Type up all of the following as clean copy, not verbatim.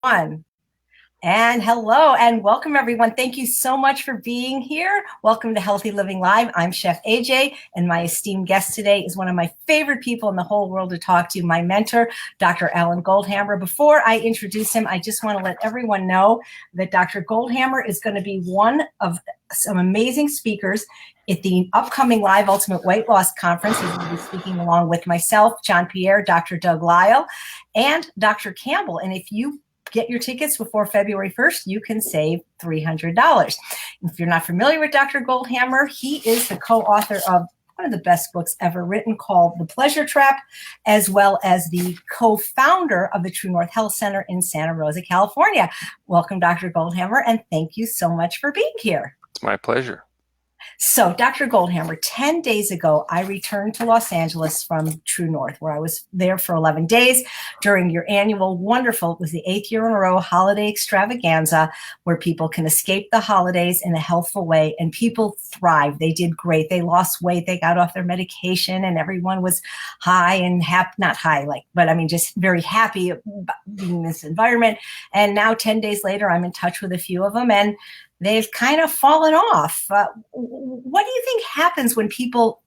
One. And hello and welcome everyone. Thank you so much for being here. Welcome to Healthy Living Live. I'm Chef AJ, and my esteemed guest today is one of my favorite people in the whole world to talk to, my mentor, Dr. Alan Goldhamer. Before I introduce him, I just want to let everyone know that Dr. Goldhamer is going to be one of some amazing speakers at the upcoming Live Ultimate Weight Loss Conference. He's going to be speaking along with myself, John Pierre, Dr. Doug Lyle, and Dr. Campbell. And if you get your tickets before February 1st, you can save $300. If you're not familiar with Dr. Goldhamer, he is the co-author of one of the best books ever written called The Pleasure Trap, as well as the co-founder of the TrueNorth Health Center in Santa Rosa, California. Welcome, Dr. Goldhamer, and thank you so much for being here. It's my pleasure. So, Dr. Goldhamer, 10 days ago, I returned to Los Angeles from TrueNorth, where I was there for 11 days during your annual wonderful, it was the 8th year in a row, holiday extravaganza, where people can escape the holidays in a healthful way, and people thrive. They did great. They lost weight. They got off their medication, and everyone was high and happy, not high, but I mean, just very happy being in this environment. And now 10 days later, I'm in touch with a few of them, and they've kind of fallen off. What do you think happens when people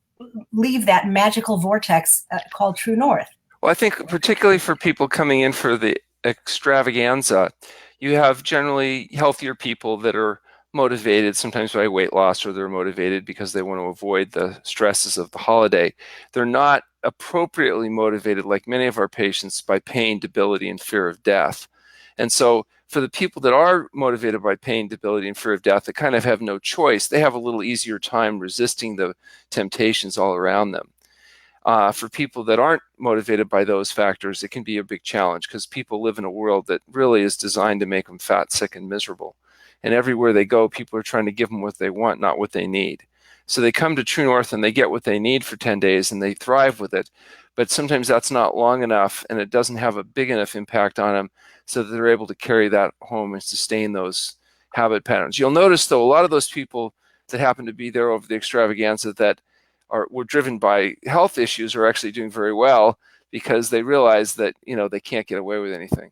leave that magical vortex called True North? Well, I think particularly for people coming in for the extravaganza, you have generally healthier people that are motivated sometimes by weight loss, or they're motivated because they want to avoid the stresses of the holiday. They're not appropriately motivated, like many of our patients, by pain, debility, and fear of death. And so for the people that are motivated by pain, debility, and fear of death, that kind of have no choice, they have a little easier time resisting the temptations all around them. For people that aren't motivated by those factors, it can be a big challenge, because people live in a world that really is designed to make them fat, sick, and miserable. And everywhere they go, people are trying to give them what they want, not what they need. So they come to True North and they get what they need for 10 days and they thrive with it. But sometimes that's not long enough, and it doesn't have a big enough impact on them so that they're able to carry that home and sustain those habit patterns. You'll notice, though, a lot of those people that happen to be there over the extravaganza that were driven by health issues are actually doing very well, because they realize that, they can't get away with anything.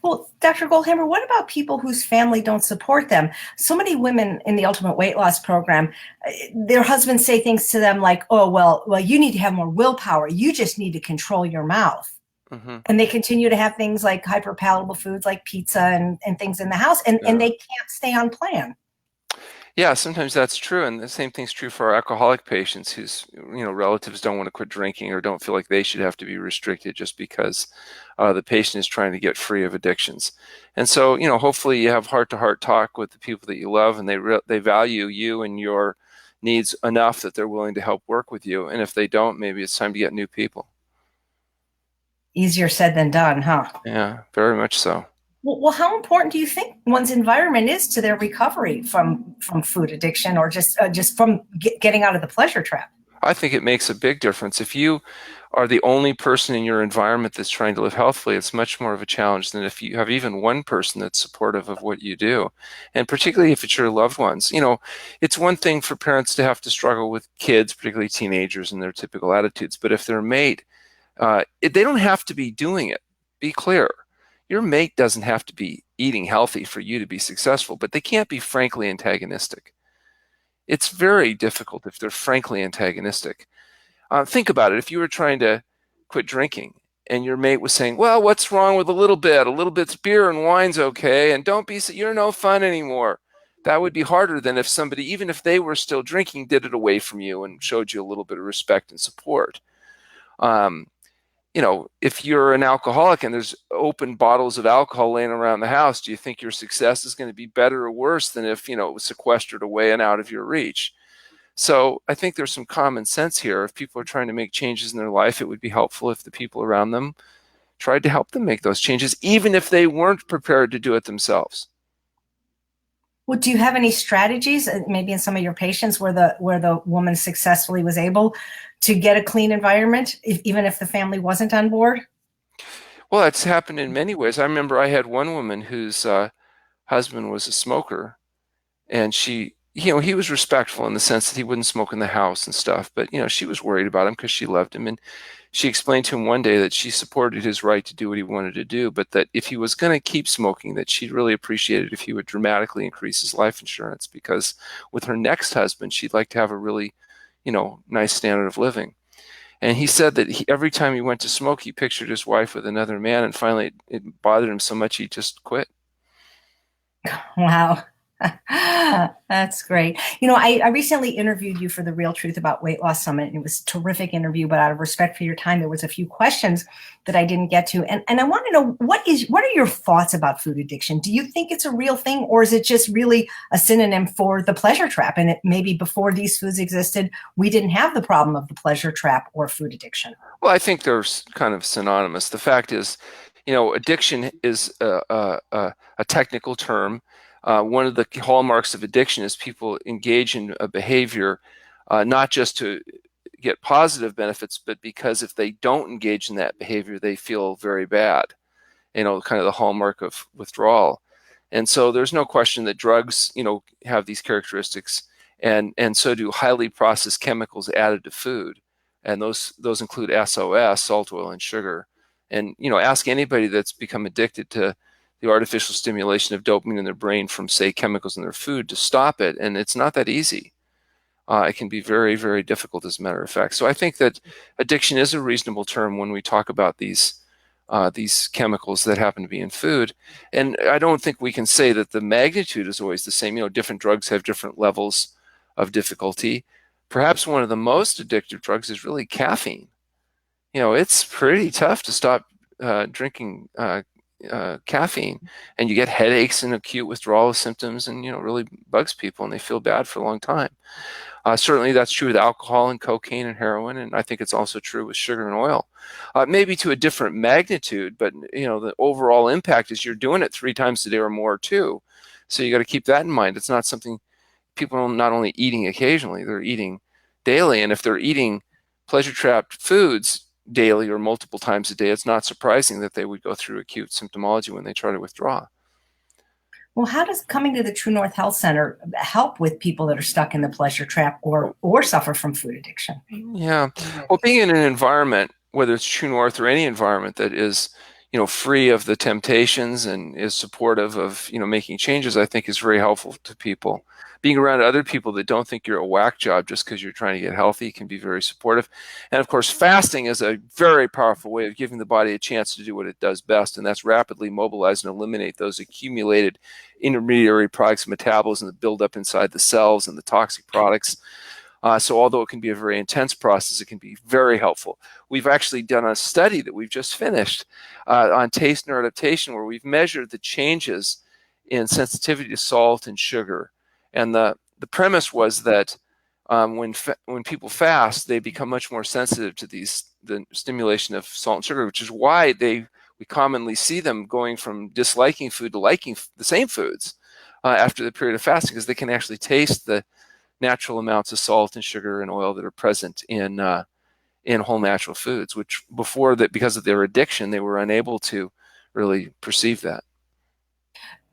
Well, Dr. Goldhamer, what about people whose family don't support them? So many women in the Ultimate Weight Loss Program, their husbands say things to them like, oh, well, you need to have more willpower. You just need to control your mouth. Mm-hmm. And they continue to have things like hyperpalatable foods like pizza and things in the house, and they can't stay on plan. Yeah, sometimes that's true, and the same thing's true for our alcoholic patients whose relatives don't want to quit drinking or don't feel like they should have to be restricted just because the patient is trying to get free of addictions. And so, hopefully you have heart-to-heart talk with the people that you love, and they value you and your needs enough that they're willing to help work with you. And if they don't, maybe it's time to get new people. Easier said than done, huh? Yeah, very much so. Well, how important do you think one's environment is to their recovery from food addiction, or just from getting out of the pleasure trap? I think it makes a big difference. If you are the only person in your environment that's trying to live healthfully, it's much more of a challenge than if you have even one person that's supportive of what you do. And particularly if it's your loved ones. It's one thing for parents to have to struggle with kids, particularly teenagers, and their typical attitudes. But if their mate, they don't have to be doing it. Be clear. Your mate doesn't have to be eating healthy for you to be successful, but they can't be frankly antagonistic. It's very difficult if they're frankly antagonistic. Think about it. If you were trying to quit drinking and your mate was saying, well, what's wrong with a little bit? A little bit's beer and wine's okay, and you're no fun anymore. That would be harder than if somebody, even if they were still drinking, did it away from you and showed you a little bit of respect and support. If you're an alcoholic and there's open bottles of alcohol laying around the house, do you think your success is going to be better or worse than if, it was sequestered away and out of your reach? So I think there's some common sense here. If people are trying to make changes in their life, it would be helpful if the people around them tried to help them make those changes, even if they weren't prepared to do it themselves. Well, do you have any strategies, maybe in some of your patients, where the woman successfully was able to get a clean environment, even if the family wasn't on board? Well, it's happened in many ways. I remember I had one woman whose husband was a smoker, and she he was respectful in the sense that he wouldn't smoke in the house and stuff, but she was worried about him because she loved him, and she explained to him one day that she supported his right to do what he wanted to do, but that if he was going to keep smoking, that she'd really appreciate it if he would dramatically increase his life insurance, because with her next husband, she'd like to have a really, nice standard of living. And he said that every time he went to smoke, he pictured his wife with another man, and finally it bothered him so much he just quit. Wow. That's great. I recently interviewed you for The Real Truth About Weight Loss Summit, and it was a terrific interview, but out of respect for your time, there was a few questions that I didn't get to. And I want to know, what are your thoughts about food addiction? Do you think it's a real thing, or is it just really a synonym for the pleasure trap? And maybe before these foods existed, we didn't have the problem of the pleasure trap or food addiction. Well, I think they're kind of synonymous. The fact is, addiction is a technical term. One of the hallmarks of addiction is people engage in a behavior not just to get positive benefits, but because if they don't engage in that behavior, they feel very bad. Kind of the hallmark of withdrawal. And so there's no question that drugs, have these characteristics, and so do highly processed chemicals added to food. And those include SOS, salt, oil, and sugar. And ask anybody that's become addicted to the artificial stimulation of dopamine in their brain from, say, chemicals in their food to stop it, and it's not that easy. It can be very, very difficult, as a matter of fact. So I think that addiction is a reasonable term when we talk about these chemicals that happen to be in food. And I don't think we can say that the magnitude is always the same. Different drugs have different levels of difficulty. Perhaps one of the most addictive drugs is really caffeine. It's pretty tough to stop drinking caffeine, and you get headaches and acute withdrawal symptoms, and really bugs people, and they feel bad for a long time. Certainly that's true with alcohol and cocaine and heroin, and I think it's also true with sugar and oil. Maybe to a different magnitude, but the overall impact is you're doing it 3 times a day or more too. So you got to keep that in mind. It's not something people are not only eating occasionally, they're eating daily. And if they're eating pleasure trapped foods daily or multiple times a day, it's not surprising that they would go through acute symptomology when they try to withdraw. Well, how does coming to the TrueNorth Health Center help with people that are stuck in the pleasure trap or suffer from food addiction? Yeah. Well, being in an environment, whether it's TrueNorth or any environment that is, free of the temptations and is supportive of, making changes, I think is very helpful to people. Being around other people that don't think you're a whack job just because you're trying to get healthy can be very supportive. And of course, fasting is a very powerful way of giving the body a chance to do what it does best, and that's rapidly mobilize and eliminate those accumulated intermediary products of metabolism that build up inside the cells and the toxic products. So although it can be a very intense process, it can be very helpful. We've actually done a study that we've just finished on taste neuroadaptation, where we've measured the changes in sensitivity to salt and sugar. And the premise was that when people fast, they become much more sensitive to the stimulation of salt and sugar, which is why we commonly see them going from disliking food to liking the same foods after the period of fasting, because they can actually taste the natural amounts of salt and sugar and oil that are present in whole natural foods, which before that, because of their addiction, they were unable to really perceive that.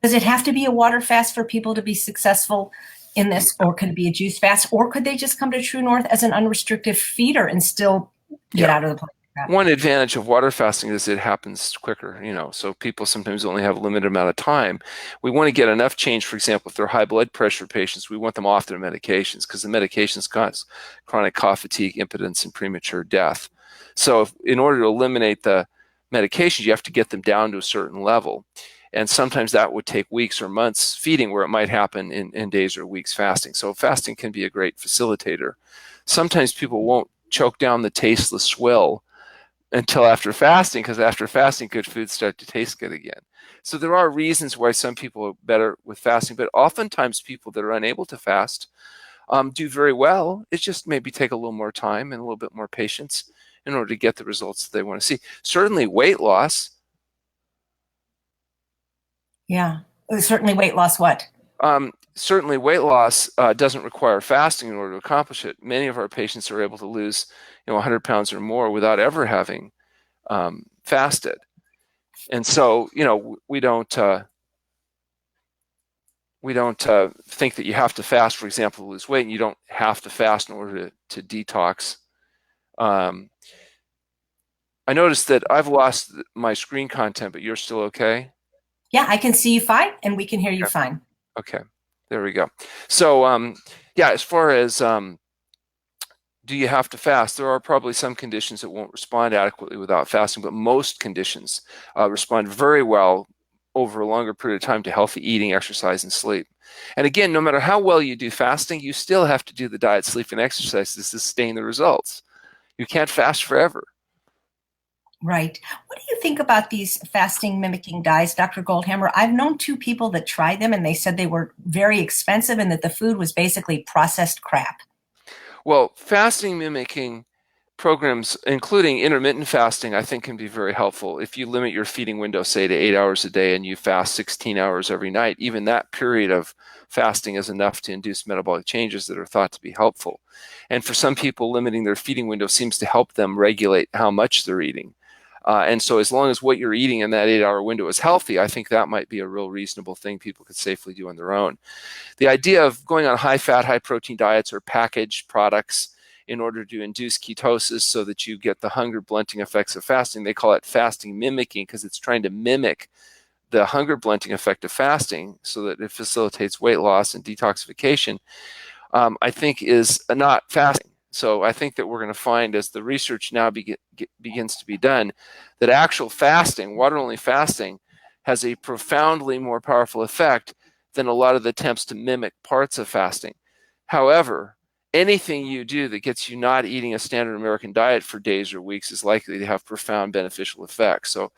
Does it have to be a water fast for people to be successful in this, or could it be a juice fast, or could they just come to TrueNorth as an unrestricted feeder and still get out of the place? One advantage of water fasting is it happens quicker, so people sometimes only have a limited amount of time. We want to get enough change. For example, if they're high blood pressure patients, we want them off their medications, because the medications cause chronic cough, fatigue, impotence, and premature death. So in order to eliminate the medications, you have to get them down to a certain level. And sometimes that would take weeks or months feeding, where it might happen in days or weeks fasting. So fasting can be a great facilitator. Sometimes people won't choke down the tasteless swill until after fasting, because after fasting, good foods start to taste good again. So there are reasons why some people are better with fasting, but oftentimes people that are unable to fast do very well. It just maybe take a little more time and a little bit more patience in order to get the results that they want to see. Certainly weight loss. Yeah, certainly weight loss what? Certainly weight loss doesn't require fasting in order to accomplish it. Many of our patients are able to lose 100 pounds or more without ever having fasted. And so, we don't think that you have to fast, for example, to lose weight, and you don't have to fast in order to detox. I noticed that I've lost my screen content, but you're still okay? Yeah, I can see you fine and we can hear you Okay. fine. Okay, there we go. So, yeah, as far as do you have to fast, there are probably some conditions that won't respond adequately without fasting, but most conditions respond very well over a longer period of time to healthy eating, exercise, and sleep. And again, no matter how well you do fasting, you still have to do the diet, sleep, and exercise to sustain the results. You can't fast forever. Right. What do you think about these fasting mimicking diets, Dr. Goldhamer? I've known two people that tried them and they said they were very expensive and that the food was basically processed crap. Well, fasting mimicking programs, including intermittent fasting, I think can be very helpful. If you limit your feeding window, say, to 8 hours a day and you fast 16 hours every night, even that period of fasting is enough to induce metabolic changes that are thought to be helpful. And for some people, limiting their feeding window seems to help them regulate how much they're eating. And so as long as what you're eating in that 8-hour window is healthy, I think that might be a real reasonable thing people could safely do on their own. The idea of going on high-fat, high-protein diets or packaged products in order to induce ketosis so that you get the hunger blunting effects of fasting, they call it fasting mimicking because it's trying to mimic the hunger blunting effect of fasting so that it facilitates weight loss and detoxification, I think is not fasting. So I think that we're going to find, as the research now begins to be done, that actual fasting, water-only fasting, has a profoundly more powerful effect than a lot of the attempts to mimic parts of fasting. However, anything you do that gets you not eating a standard American diet for days or weeks is likely to have profound beneficial effects. So,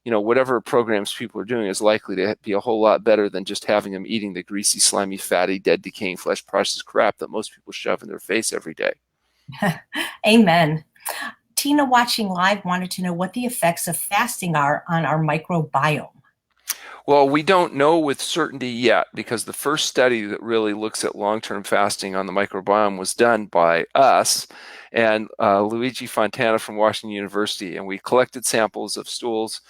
whatever programs people are doing is likely to be a whole lot better than just having them eating the greasy, slimy, fatty, dead, decaying flesh processed crap that most people shove in their face every day. Amen. Tina, watching live, wanted to know what the effects of fasting are on our microbiome. Well, we don't know with certainty yet because the first study that really looks at long-term fasting on the microbiome was done by us and Luigi Fontana from Washington University, and we collected samples of stools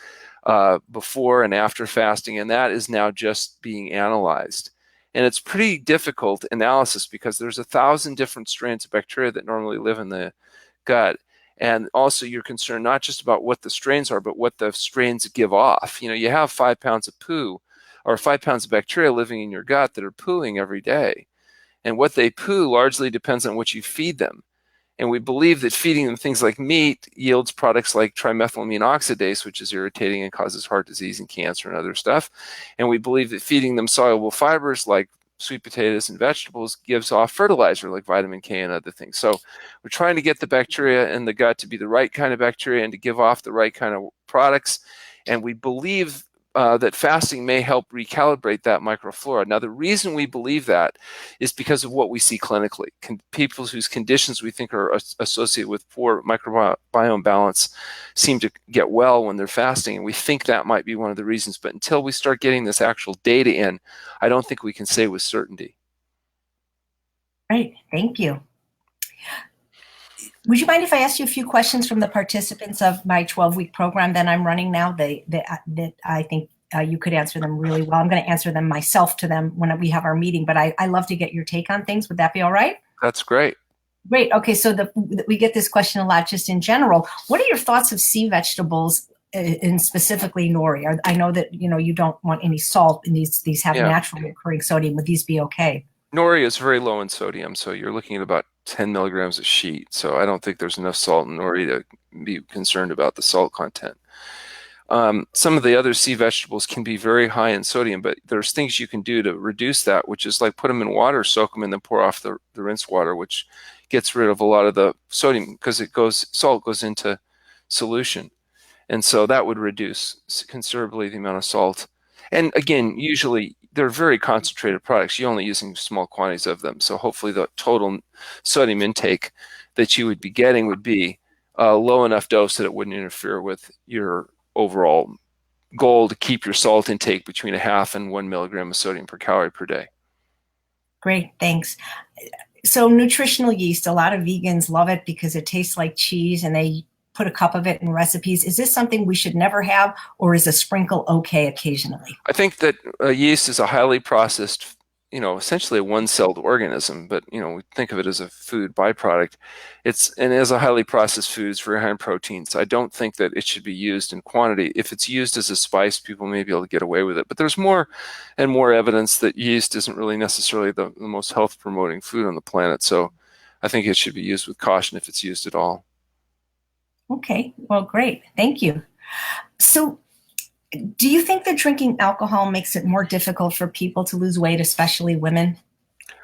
before and after fasting, and that is now just being analyzed. And it's pretty difficult analysis because there's 1,000 different strains of bacteria that normally live in the gut. And also you're concerned not just about what the strains are, but what the strains give off. You have 5 pounds of poo or 5 pounds of bacteria living in your gut that are pooing every day. And what they poo largely depends on what you feed them. And we believe that feeding them things like meat yields products like trimethylamine oxidase, which is irritating and causes heart disease and cancer and other stuff. And we believe that feeding them soluble fibers like sweet potatoes and vegetables gives off fertilizer like vitamin K and other things. So we're trying to get the bacteria in the gut to be the right kind of bacteria and to give off the right kind of products. And we believe that fasting may help recalibrate that microflora. Now, the reason we believe that is because of what we see clinically. People whose conditions we think are associated with poor microbiome balance seem to get well when they're fasting, and we think that might be one of the reasons. But until we start getting this actual data in, I don't think we can say with certainty. Great, thank you. Would you mind if I asked you a few questions from the participants of my 12-week program that I'm running now that I think you could answer them really well? I'm going to answer them myself to them when we have our meeting, but I love to get your take on things. Would that be all right? That's great. Great. Okay, so we get this question a lot just in general. What are your thoughts of sea vegetables, and specifically nori? I know that you don't want any salt in these have naturally occurring sodium. Would these be okay? Nori is very low in sodium, so you're looking at about 10 milligrams a sheet. So I don't think there's enough salt in nori to be concerned about the salt content. Some of the other sea vegetables can be very high in sodium, but there's things you can do to reduce that, which is like put them in water, soak them, and then pour off the rinse water, which gets rid of a lot of the sodium because salt goes into solution. And so that would reduce considerably the amount of salt. And again, usually they're very concentrated products. You're only using small quantities of them. So hopefully the total sodium intake that you would be getting would be a low enough dose that it wouldn't interfere with your overall goal to keep your salt intake between 0.5 and 1 milligram of sodium per calorie per day. Great, thanks. So nutritional yeast, a lot of vegans love it because it tastes like cheese and they put a cup of it in recipes. Is this something we should never have, or is a sprinkle okay occasionally? I think that yeast is a highly processed essentially a one-celled organism, but we think of it as a food byproduct. And as a highly processed food, it's very high in protein. So I don't think that it should be used in quantity. If it's used as a spice, people may be able to get away with it. But there's more and more evidence that yeast isn't really necessarily the most health-promoting food on the planet. So I think it should be used with caution if it's used at all. Okay, well, great. Thank you. So do you think that drinking alcohol makes it more difficult for people to lose weight, especially women?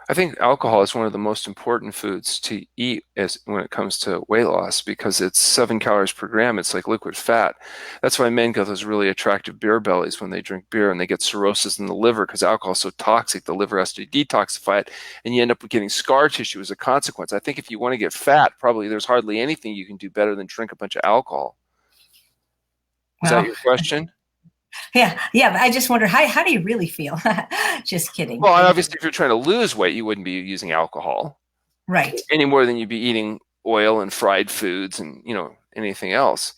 I think alcohol is one of the most important foods to eat when it comes to weight loss because it's 7 calories per gram. It's like liquid fat. That's why men get those really attractive beer bellies when they drink beer, and they get cirrhosis in the liver because alcohol is so toxic. The liver has to detoxify it, and you end up with getting scar tissue as a consequence. I think if you want to get fat, probably there's hardly anything you can do better than drink a bunch of alcohol. Is that Well, your question? yeah. I just wonder, how do you really feel? Just kidding. Well, obviously, if you're trying to lose weight, you wouldn't be using alcohol. Right. Any more than you'd be eating oil and fried foods and anything else.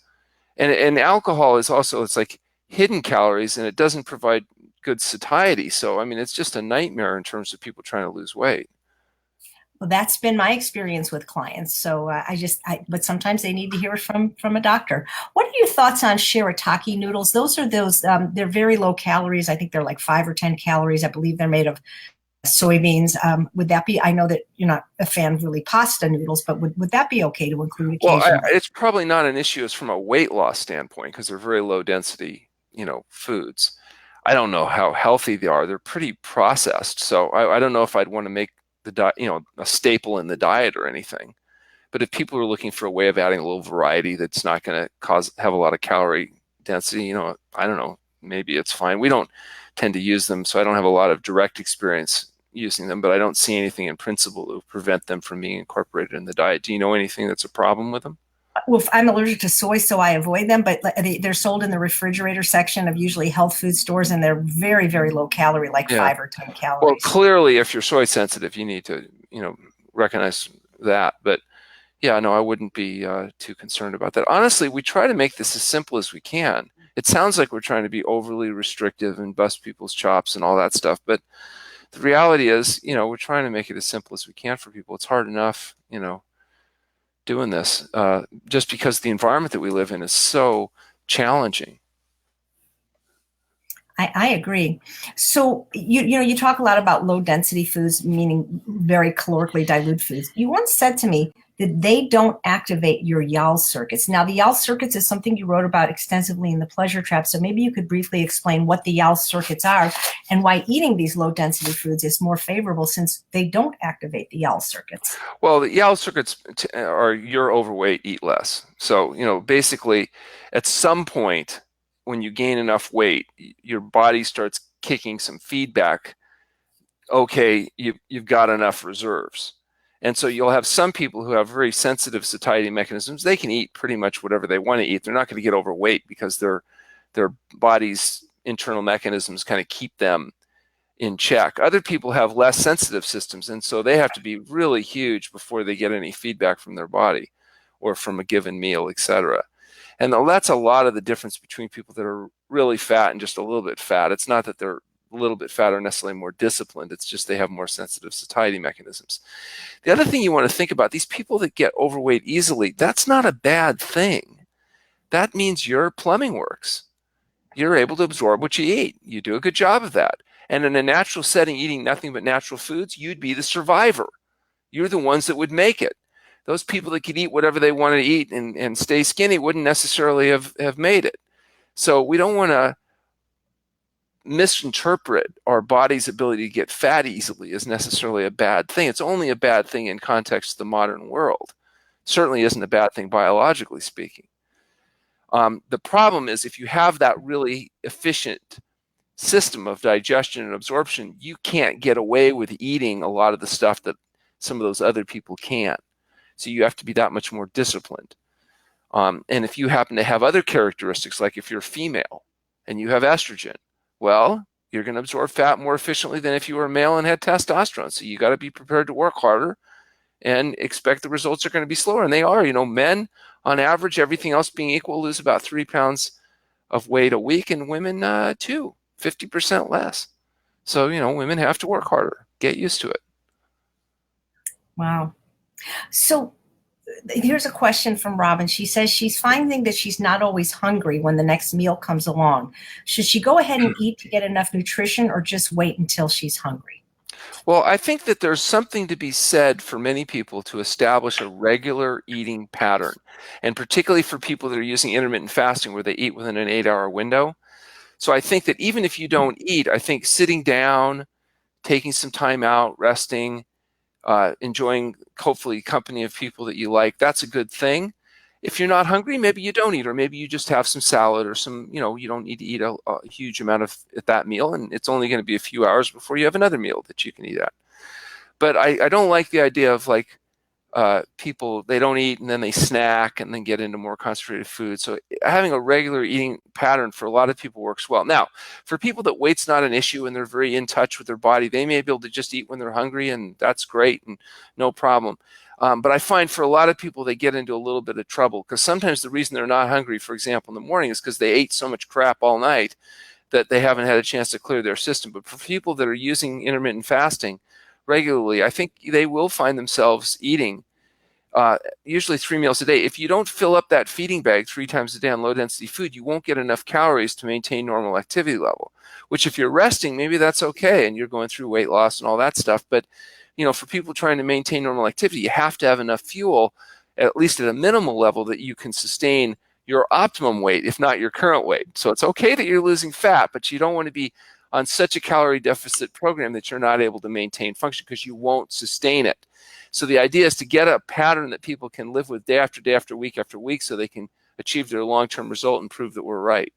And alcohol is also, it's like hidden calories, and it doesn't provide good satiety. So I mean, it's just a nightmare in terms of people trying to lose weight. Well, that's been my experience with clients. So but sometimes they need to hear it from a doctor. What are your thoughts on Shirataki noodles? They're very low calories. I think they're like 5 or 10 calories. I believe they're made of soybeans. Would that be, I know that you're not a fan of really pasta noodles, but would that be okay to include occasionally? Well, it's probably not an issue as from a weight loss standpoint because they're very low density, foods. I don't know how healthy they are. They're pretty processed. So I don't know if I'd want to make the diet, a staple in the diet or anything. But if people are looking for a way of adding a little variety that's not going to have a lot of calorie density, I don't know, maybe it's fine. We don't tend to use them, so I don't have a lot of direct experience using them, but I don't see anything in principle that would prevent them from being incorporated in the diet. Do you know anything that's a problem with them? Well, I'm allergic to soy, so I avoid them, but they're sold in the refrigerator section of usually health food stores, and they're very, very low calorie, like 5 or 10 calories. Well, clearly, if you're soy sensitive, you need to, recognize that. But yeah, no, I wouldn't be too concerned about that. Honestly, we try to make this as simple as we can. It sounds like we're trying to be overly restrictive and bust people's chops and all that stuff, but the reality is, we're trying to make it as simple as we can for people. It's hard enough, doing this just because the environment that we live in is so challenging. I agree. So you talk a lot about low density foods, meaning very calorically dilute foods. You once said to me that they don't activate your youre circuits. Now, the youre circuits is something you wrote about extensively in the Pleasure Trap. So maybe you could briefly explain what the youre circuits are and why eating these low density foods is more favorable since they don't activate the youre circuits. Well, the youre circuits are you're overweight, eat less. So, basically at some point when you gain enough weight, your body starts kicking some feedback. Okay, you've got enough reserves. And so you'll have some people who have very sensitive satiety mechanisms. They can eat pretty much whatever they want to eat. They're not going to get overweight because their body's internal mechanisms kind of keep them in check. Other people have less sensitive systems, and so they have to be really huge before they get any feedback from their body or from a given meal, etc. And that's a lot of the difference between people that are really fat and just a little bit fat. It's not that they're a little bit fat are necessarily more disciplined. It's just they have more sensitive satiety mechanisms. The other thing you want to think about, these people that get overweight easily, that's not a bad thing. That means your plumbing works. You're able to absorb what you eat. You do a good job of that. And in a natural setting, eating nothing but natural foods, you'd be the survivor. You're the ones that would make it. Those people that could eat whatever they wanted to eat and stay skinny wouldn't necessarily have made it. So we don't want to misinterpret our body's ability to get fat easily as necessarily a bad thing. It's only a bad thing in context of the modern world. It certainly isn't a bad thing biologically speaking. The problem is if you have that really efficient system of digestion and absorption, you can't get away with eating a lot of the stuff that some of those other people can. So you have to be that much more disciplined. And if you happen to have other characteristics, like if you're female and you have estrogen, well, you're going to absorb fat more efficiently than if you were a male and had testosterone. So you got to be prepared to work harder and expect the results are going to be slower. And they are. Men, on average, everything else being equal, lose about 3 pounds of weight a week, and women, too, 50% less. So, women have to work harder. Get used to it. Wow. So here's a question from Robin. She says she's finding that she's not always hungry when the next meal comes along. Should she go ahead and eat to get enough nutrition or just wait until she's hungry? Well, I think that there's something to be said for many people to establish a regular eating pattern, and particularly for people that are using intermittent fasting where they eat within an 8-hour window. So I think that even if you don't eat, I think sitting down, taking some time out, resting, enjoying hopefully company of people that you like, that's a good thing. If you're not hungry, maybe you don't eat, or maybe you just have some salad or some, you don't need to eat a huge amount of at that meal, and it's only going to be a few hours before you have another meal that you can eat at. But I don't like the idea of like people, they don't eat and then they snack and then get into more concentrated food. So having a regular eating pattern for a lot of people works well. Now, for people that weight's not an issue and they're very in touch with their body, they may be able to just eat when they're hungry, and that's great and no problem. But I find for a lot of people, they get into a little bit of trouble because sometimes the reason they're not hungry, for example, in the morning is because they ate so much crap all night that they haven't had a chance to clear their system. But for people that are using intermittent fasting regularly, I think they will find themselves eating usually 3 meals a day. If you don't fill up that feeding bag 3 times a day on low density food, you won't get enough calories to maintain normal activity level, which if you're resting, maybe that's okay and you're going through weight loss and all that stuff. But for people trying to maintain normal activity, you have to have enough fuel, at least at a minimal level, that you can sustain your optimum weight, if not your current weight. So it's okay that you're losing fat, but you don't want to be on such a calorie deficit program that you're not able to maintain function because you won't sustain it. So the idea is to get a pattern that people can live with day after day after week so they can achieve their long-term result and prove that we're right.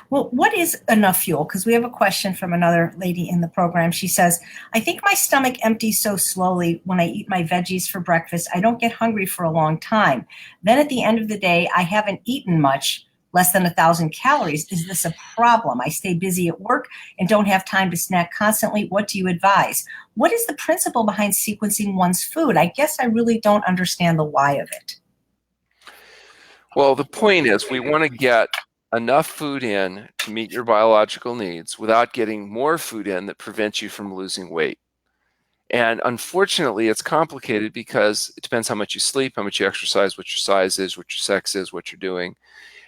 Well, what is enough fuel? Because we have a question from another lady in the program. She says, I think my stomach empties so slowly when I eat my veggies for breakfast, I don't get hungry for a long time. Then at the end of the day, I haven't eaten much, less than 1,000 calories. Is this a problem? I stay busy at work and don't have time to snack constantly. What do you advise? What is the principle behind sequencing one's food? I guess I really don't understand the why of it. Well, the point is we want to get enough food in to meet your biological needs without getting more food in that prevents you from losing weight. And unfortunately, it's complicated because it depends how much you sleep, how much you exercise, what your size is, what your sex is, what you're doing.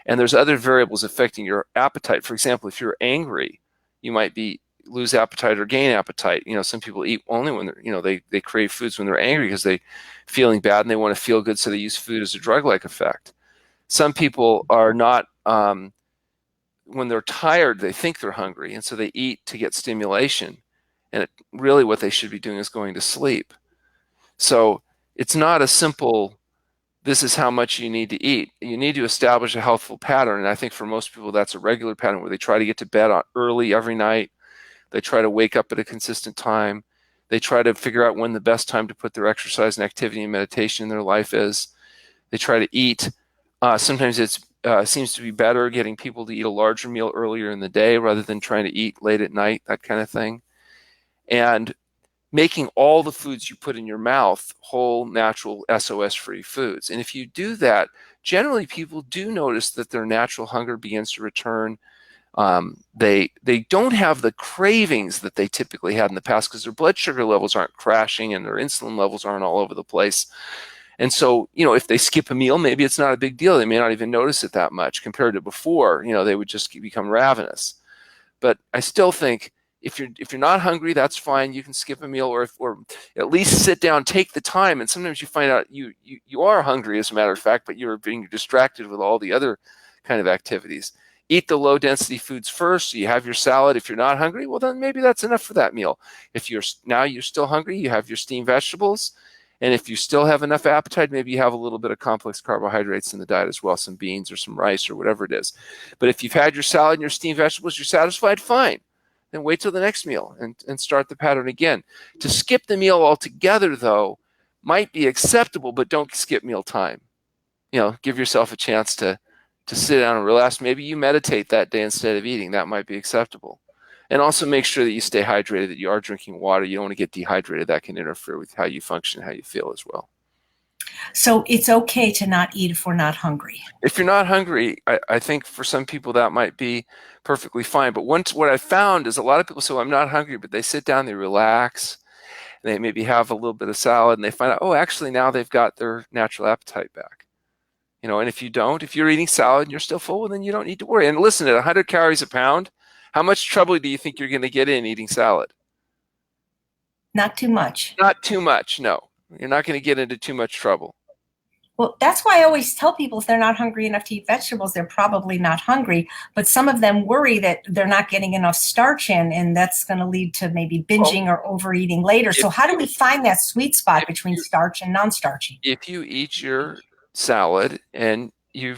And there's other variables affecting your appetite. For example, if you're angry, you might lose appetite or gain appetite. Some people eat only when they're, they crave foods when they're angry because they're feeling bad and they want to feel good, so they use food as a drug-like effect. Some people are not, when they're tired, they think they're hungry, and so they eat to get stimulation. And really what they should be doing is going to sleep. So it's not a simple, this is how much you need to eat. You need to establish a healthful pattern. And I think for most people, that's a regular pattern where they try to get to bed early every night. They try to wake up at a consistent time. They try to figure out when the best time to put their exercise and activity and meditation in their life is. They try to eat. Sometimes it seems to be better getting people to eat a larger meal earlier in the day rather than trying to eat late at night, that kind of thing. And making all the foods you put in your mouth whole, natural, SOS-free foods. And if you do that, generally people do notice that their natural hunger begins to return. They don't have the cravings that they typically had in the past because their blood sugar levels aren't crashing and their insulin levels aren't all over the place. And so, if they skip a meal, maybe it's not a big deal. They may not even notice it that much compared to before. They would just become ravenous. But I still think if you're not hungry, that's fine. You can skip a meal, or at least sit down, take the time. And sometimes you find out you are hungry, as a matter of fact, but you're being distracted with all the other kind of activities. Eat the low density foods first. So you have your salad. If you're not hungry, well, then maybe that's enough for that meal. If you're still hungry, you have your steamed vegetables. And if you still have enough appetite, maybe you have a little bit of complex carbohydrates in the diet as well, some beans or some rice or whatever it is. But if you've had your salad and your steamed vegetables, you're satisfied, fine. Then wait till the next meal and start the pattern again. To skip the meal altogether, though, might be acceptable, but don't skip meal time. Give yourself a chance to sit down and relax. Maybe you meditate that day instead of eating. That might be acceptable. And also make sure that you stay hydrated, that you are drinking water. You don't want to get dehydrated. That can interfere with how you function, how you feel as well. So it's okay to not eat if we're not hungry. If you're not hungry, I think for some people that might be perfectly fine. But what I found is a lot of people say, well, I'm not hungry, but they sit down, they relax, and they maybe have a little bit of salad, and they find out, oh, actually now they've got their natural appetite back. And if you don't, if you're eating salad and you're still full, well, then you don't need to worry. And listen, at 100 calories a pound, how much trouble do you think you're going to get in eating salad? Not too much. Not too much, no. You're not going to get into too much trouble. Well, that's why I always tell people if they're not hungry enough to eat vegetables, they're probably not hungry. But some of them worry that they're not getting enough starch in, and that's going to lead to maybe binging or overeating later. So how do we find that sweet spot between starch and non-starchy? If you eat your salad and you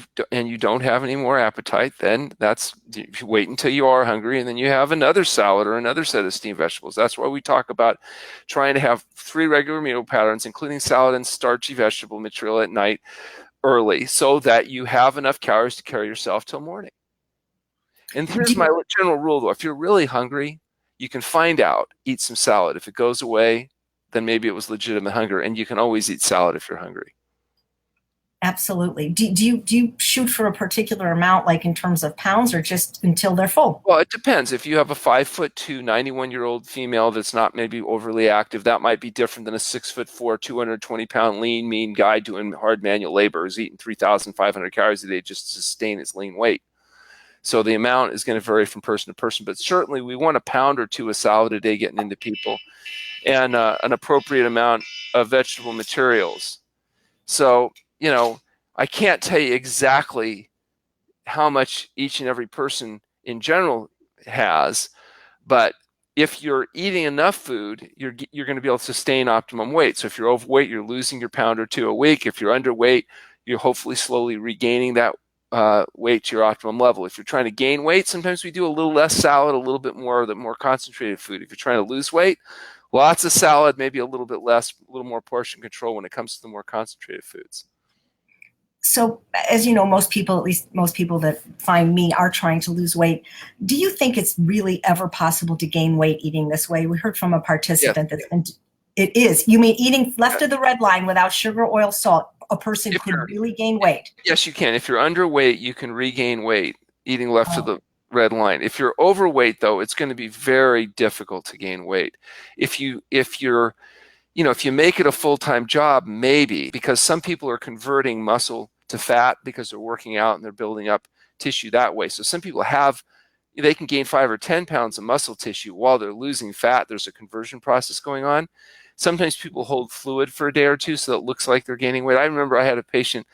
don't have any more appetite, then you wait until you are hungry, and then you have another salad or another set of steamed vegetables. That's why we talk about trying to have 3 regular meal patterns, including salad and starchy vegetable material at night early, so that you have enough calories to carry yourself till morning. And here's my general rule, though. If you're really hungry, you can find out, eat some salad. If it goes away, then maybe it was legitimate hunger, and you can always eat salad if you're hungry. Absolutely. Do you shoot for a particular amount, like in terms of pounds, or just until they're full? Well, it depends. If you have a 5'2", 91-year-old female that's not maybe overly active, that might be different than a 6'4", 220-pound lean, mean guy doing hard manual labor who's eating 3,500 calories a day just to sustain his lean weight. So the amount is going to vary from person to person, but certainly we want a pound or two of salad a day getting into people, and an appropriate amount of vegetable materials. So, I can't tell you exactly how much each and every person in general has, but if you're eating enough food, you're going to be able to sustain optimum weight. So if you're overweight, you're losing your pound or two a week. If you're underweight, you're hopefully slowly regaining that weight to your optimum level. If you're trying to gain weight, sometimes we do a little less salad, a little bit more of the more concentrated food. If you're trying to lose weight, lots of salad, maybe a little bit less, a little more portion control when it comes to the more concentrated foods. So, as you know, most people, at least most people that find me, are trying to lose weight. Do you think it's really ever possible to gain weight eating this way? We heard from a participant that's been, it is. You mean eating left of the red line without sugar, oil, salt, a person could really gain weight? Yes, you can. If you're underweight, you can regain weight eating left of the red line. If you're overweight, though, it's going to be very difficult to gain weight. If you make it a full-time job, maybe, because some people are converting muscle to fat because they're working out and they're building up tissue that way. So some people they can gain 5 or 10 pounds of muscle tissue while they're losing fat. There's a conversion process going on. Sometimes people hold fluid for a day or two so that it looks like they're gaining weight. I remember I had a patient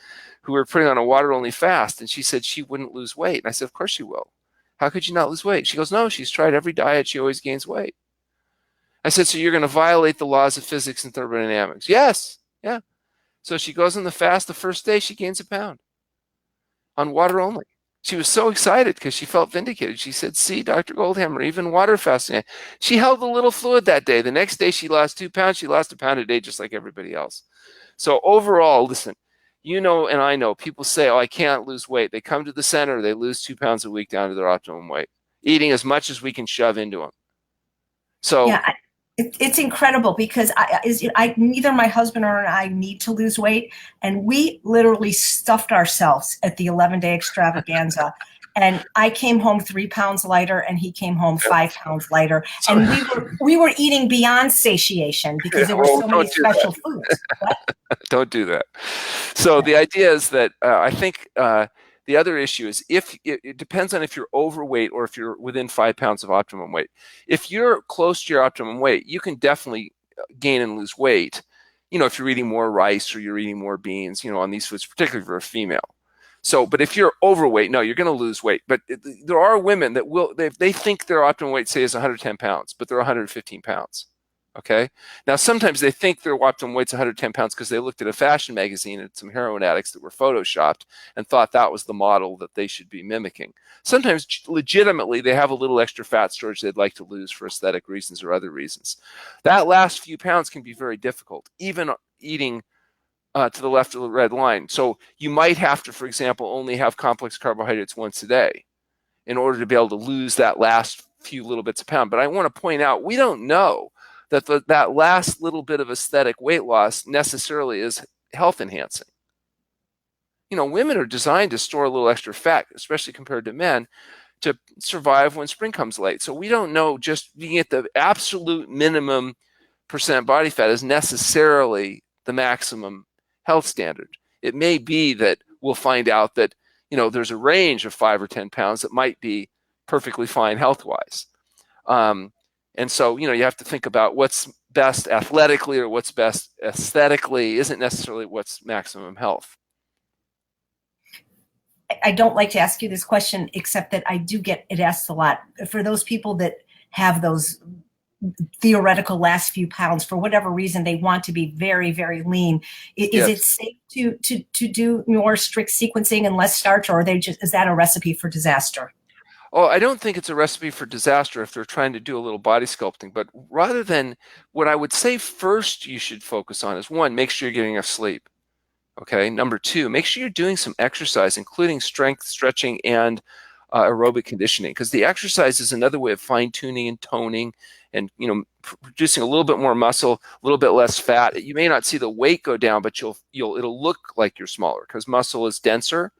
who we were putting on a water-only fast, and she said she wouldn't lose weight. And I said, of course she will. How could you not lose weight? She goes, no, she's tried every diet. She always gains weight. I said, so you're going to violate the laws of physics and thermodynamics? Yes. Yeah. So she goes on the fast. The first day, she gains a pound on water only. She was so excited because she felt vindicated. She said, see, Dr. Goldhamer, even water fasting. She held a little fluid that day. The next day, she lost 2 pounds. She lost a pound a day just like everybody else. So overall, listen, and I know people say, oh, I can't lose weight. They come to the center. They lose 2 pounds a week down to their optimum weight, eating as much as we can shove into them. So yeah, it's incredible because neither my husband or I need to lose weight. And we literally stuffed ourselves at the 11-day extravaganza. And I came home 3 pounds lighter and he came home 5 pounds lighter. And we were eating beyond satiation because there were so many special foods. What? Don't do that. So the idea is that I think the other issue is it depends on if you're overweight or if you're within 5 pounds of optimum weight. If you're close to your optimum weight, you can definitely gain and lose weight. If you're eating more rice or you're eating more beans, on these foods, particularly for a female. So, but if you're overweight, no, you're going to lose weight. But there are women that they think their optimum weight, say, is 110 pounds, but they're 115 pounds. Okay. Now, sometimes they think their optimum weight's 110 pounds because they looked at a fashion magazine and some heroin addicts that were photoshopped and thought that was the model that they should be mimicking. Sometimes, legitimately, they have a little extra fat storage they'd like to lose for aesthetic reasons or other reasons. That last few pounds can be very difficult, even eating to the left of the red line. So you might have to, for example, only have complex carbohydrates once a day in order to be able to lose that last few little bits of pound. But I want to point out, we don't know that that last little bit of aesthetic weight loss necessarily is health enhancing. Women are designed to store a little extra fat, especially compared to men, to survive when spring comes late. So we don't know just being at the absolute minimum percent body fat is necessarily the maximum health standard. It may be that we'll find out that there's a range of 5 or 10 pounds that might be perfectly fine health-wise. And so you have to think about what's best athletically or what's best aesthetically isn't necessarily what's maximum health. I don't like to ask you this question, except that I do get it asked a lot. For those people that have those theoretical last few pounds, for whatever reason, they want to be very, very lean. Is it safe to do more strict sequencing and less starch, or is that a recipe for disaster? Oh, I don't think it's a recipe for disaster if they're trying to do a little body sculpting. But rather than what I would say first you should focus on is, one, make sure you're getting enough sleep. Okay. Number two, make sure you're doing some exercise, including strength, stretching, and aerobic conditioning, because the exercise is another way of fine-tuning and toning and producing a little bit more muscle, a little bit less fat. You may not see the weight go down, but it'll look like you're smaller because muscle is denser.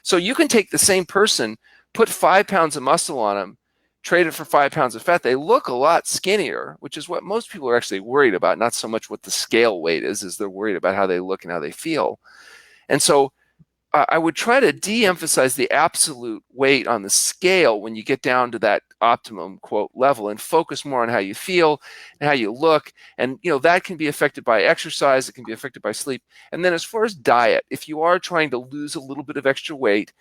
So you can take the same person, put 5 pounds of muscle on them, trade it for 5 pounds of fat. They look a lot skinnier, which is what most people are actually worried about, not so much what the scale weight is they're worried about how they look and how they feel. And so I would try to de-emphasize the absolute weight on the scale when you get down to that optimum quote level and focus more on how you feel and how you look. And that can be affected by exercise, it can be affected by sleep. And then as far as diet, if you are trying to lose a little bit of extra weight,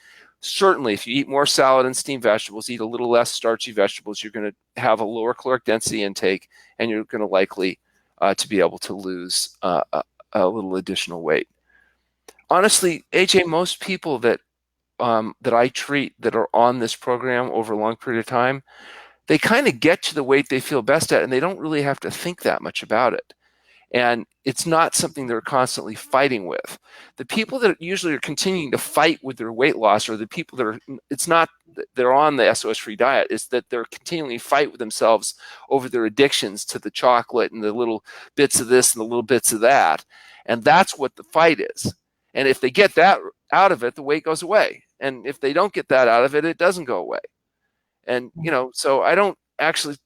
certainly if you eat more salad and steamed vegetables, eat a little less starchy vegetables, you're going to have a lower caloric density intake, and you're going to likely to be able to lose a little additional weight. Honestly, AJ, most people that I treat that are on this program over a long period of time, they kind of get to the weight they feel best at, and they don't really have to think that much about it. And it's not something they're constantly fighting with. The people that usually are continuing to fight with their weight loss are the people that it's not that they're on the SOS-free diet, it's that they're continuing to fight with themselves over their addictions to the chocolate and the little bits of this and the little bits of that. And that's what the fight is. And if they get that out of it, the weight goes away. And if they don't get that out of it, it doesn't go away. And, so I don't actually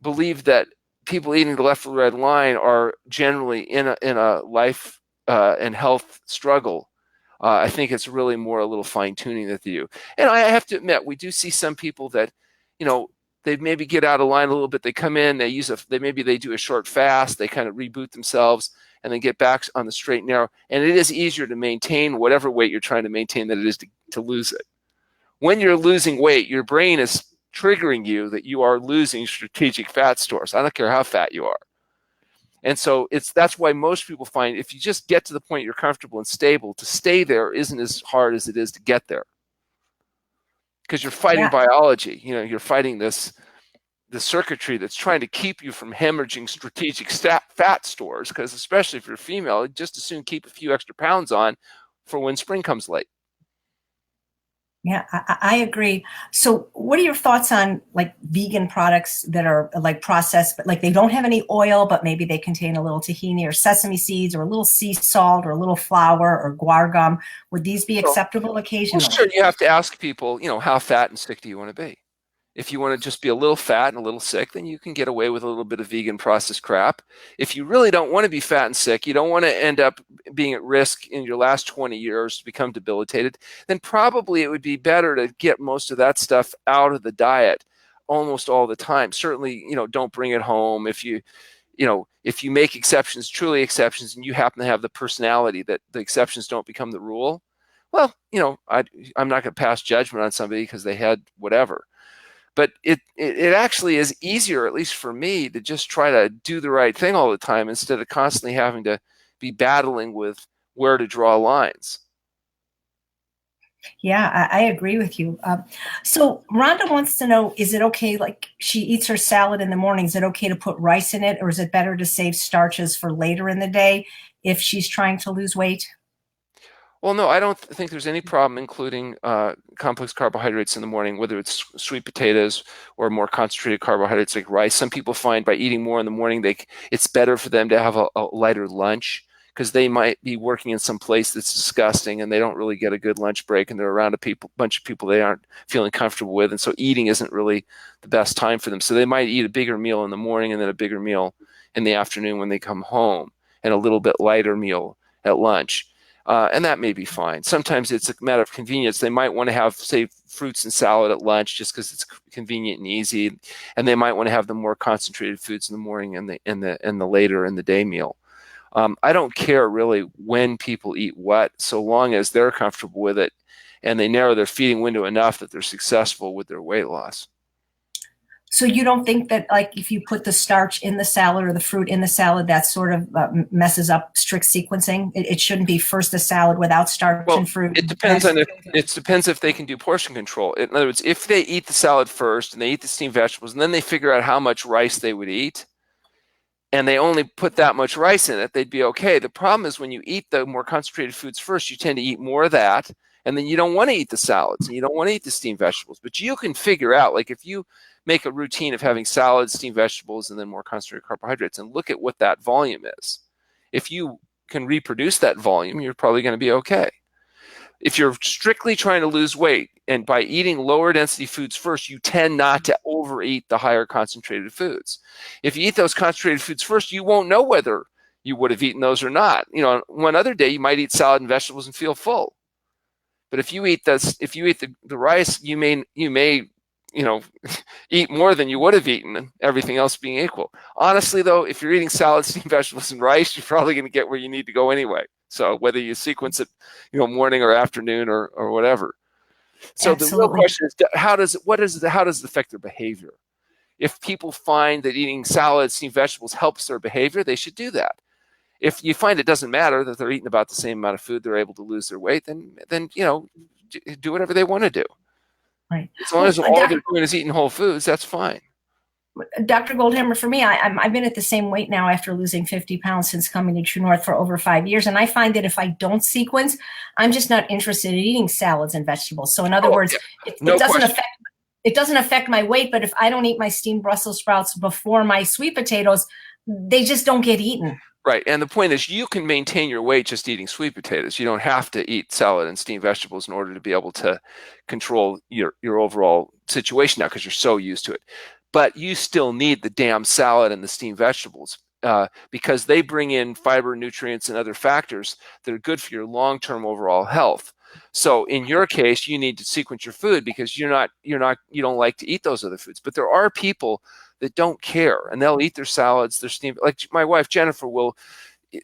believe that people eating the left or the right line are generally in a life and health struggle. I think it's really more a little fine tuning that they do. And I have to admit, we do see some people that, they maybe get out of line a little bit. They come in, maybe they do a short fast, they kind of reboot themselves, and then get back on the straight and narrow. And it is easier to maintain whatever weight you're trying to maintain than it is to lose it. When you're losing weight, your brain is triggering you that you are losing strategic fat stores. I don't care how fat you are. And so that's why most people find if you just get to the point you're comfortable and stable, to stay there isn't as hard as it is to get there. Because you're fighting biology. You're fighting the circuitry that's trying to keep you from hemorrhaging strategic fat stores, because especially if you're female, just as soon keep a few extra pounds on for when spring comes late. Yeah, I agree. So what are your thoughts on like vegan products that are like processed, but like they don't have any oil, but maybe they contain a little tahini or sesame seeds or a little sea salt or a little flour or guar gum? Would these be acceptable occasionally? Well, sure, you have to ask people, how fat and sick do you want to be? If you want to just be a little fat and a little sick, then you can get away with a little bit of vegan processed crap. If you really don't want to be fat and sick, you don't want to end up being at risk in your last 20 years to become debilitated, then probably it would be better to get most of that stuff out of the diet almost all the time. Certainly, don't bring it home. If you make exceptions, truly exceptions, and you happen to have the personality that the exceptions don't become the rule, well, I'm not going to pass judgment on somebody because they had whatever. But it actually is easier, at least for me, to just try to do the right thing all the time instead of constantly having to be battling with where to draw lines. Yeah, I agree with you. So Rhonda wants to know, is it okay, like she eats her salad in the morning, is it okay to put rice in it, or is it better to save starches for later in the day if she's trying to lose weight? Well, no, I don't think there's any problem including complex carbohydrates in the morning, whether it's sweet potatoes or more concentrated carbohydrates like rice. Some people find by eating more in the morning, it's better for them to have a lighter lunch because they might be working in some place that's disgusting and they don't really get a good lunch break, and they're around a bunch of people they aren't feeling comfortable with, and so eating isn't really the best time for them. So they might eat a bigger meal in the morning and then a bigger meal in the afternoon when they come home, and a little bit lighter meal at lunch. And that may be fine. Sometimes it's a matter of convenience. They might want to have, say, fruits and salad at lunch just because it's convenient and easy, and they might want to have the more concentrated foods in the morning and the later in the day meal. I don't care really when people eat what, so long as they're comfortable with it and they narrow their feeding window enough that they're successful with their weight loss. So you don't think that, like, if you put the starch in the salad or the fruit in the salad, that sort of messes up strict sequencing? It shouldn't be first a salad without starch and fruit. It depends if they can do portion control. In other words, if they eat the salad first and they eat the steamed vegetables and then they figure out how much rice they would eat, and they only put that much rice in it, they'd be okay. The problem is when you eat the more concentrated foods first, you tend to eat more of that, and then you don't want to eat the salads and you don't want to eat the steamed vegetables. But you can figure out, like, if you make a routine of having salads, steamed vegetables, and then more concentrated carbohydrates, and look at what that volume is. If you can reproduce that volume, you're probably going to be okay. If you're strictly trying to lose weight, and by eating lower density foods first, you tend not to overeat the higher concentrated foods. If you eat those concentrated foods first, you won't know whether you would have eaten those or not. You know, one other day you might eat salad and vegetables and feel full. But if you eat the rice, you may eat more than you would have eaten, everything else being equal. Honestly, though, if you're eating salad, steamed vegetables, and rice, you're probably going to get where you need to go anyway. So whether you sequence it, morning or afternoon or whatever. So Absolutely. The real question is, how does it affect their behavior? If people find that eating salad, steamed vegetables helps their behavior, they should do that. If you find it doesn't matter, that they're eating about the same amount of food, they're able to lose their weight, then do whatever they want to do. Right. As long as all they're doing is eating whole foods, that's fine. Dr. Goldhamer, for me, I've been at the same weight now after losing 50 pounds since coming to TrueNorth for over 5 years. And I find that if I don't sequence, I'm just not interested in eating salads and vegetables. So in other words, it doesn't affect my weight, but if I don't eat my steamed Brussels sprouts before my sweet potatoes, they just don't get eaten. Right. And the point is, you can maintain your weight just eating sweet potatoes. You don't have to eat salad and steamed vegetables in order to be able to control your overall situation now, because you're so used to it. But you still need the damn salad and the steamed vegetables because they bring in fiber, nutrients, and other factors that are good for your long-term overall health. So in your case, you need to sequence your food because you don't like to eat those other foods. But there are people that don't care, and they'll eat their salads, their steamed. Like my wife Jennifer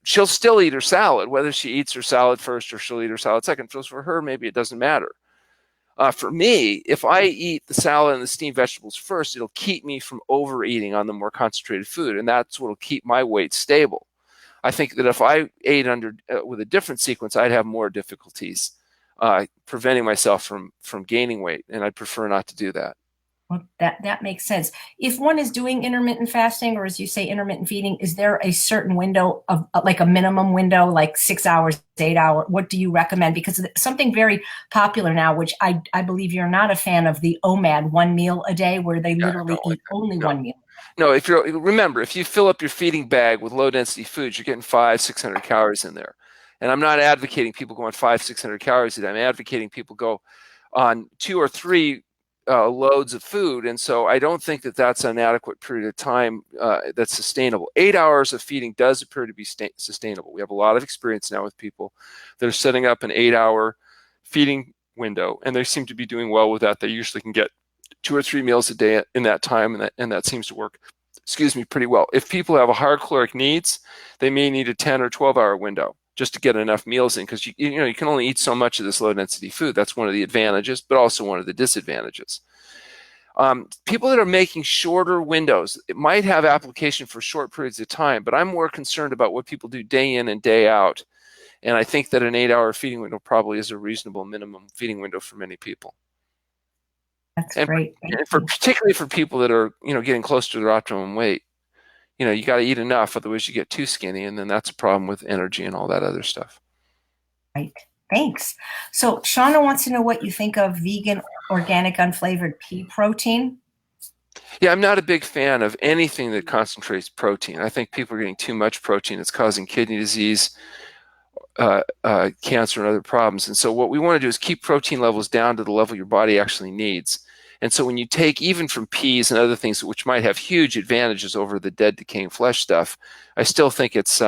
she'll still eat her salad, whether she eats her salad first or she'll eat her salad second. So for her, maybe it doesn't matter. For me, if I eat the salad and the steamed vegetables first, it'll keep me from overeating on the more concentrated food, and that's what'll keep my weight stable. I think that if I ate with a different sequence, I'd have more difficulties preventing myself from gaining weight, and I'd prefer not to do that. Well, that makes sense. If one is doing intermittent fasting, or as you say, intermittent feeding, is there a certain window of like a minimum window, like 6 hours, 8 hours? What do you recommend? Because something very popular now, which I believe you're not a fan of, the OMAD, 1 meal a day, where they literally eat only 1 meal. No, if you fill up your feeding bag with low density foods, you're getting 500-600 calories in there. And I'm not advocating people go on 500-600 calories a day. I'm advocating people go on 2 or 3 loads of food, and so I don't think that that's an adequate period of time that's sustainable. 8 hours of feeding does appear to be sustainable. We have a lot of experience now with people that are setting up an 8-hour feeding window, and they seem to be doing well with that. They usually can get 2 or 3 meals a day in that time, and that seems to work, pretty well. If people have a higher caloric needs, they may need a 10 or 12-hour window just to get enough meals in, because you can only eat so much of this low density food. That's one of the advantages, but also one of the disadvantages. People that are making shorter windows, it might have application for short periods of time, but I'm more concerned about what people do day in and day out. And I think that an 8-hour feeding window probably is a reasonable minimum feeding window for many people. That's great. Particularly for people that are, getting close to their optimum weight. You got to eat enough, otherwise you get too skinny, and then that's a problem with energy and all that other stuff. Right. Thanks. So Shauna wants to know what you think of vegan, organic, unflavored pea protein. Yeah, I'm not a big fan of anything that concentrates protein. I think people are getting too much protein. It's causing kidney disease. cancer and other problems. And so what we want to do is keep protein levels down to the level your body actually needs. And so when you take even from peas and other things which might have huge advantages over the dead decaying flesh stuff, I still think it's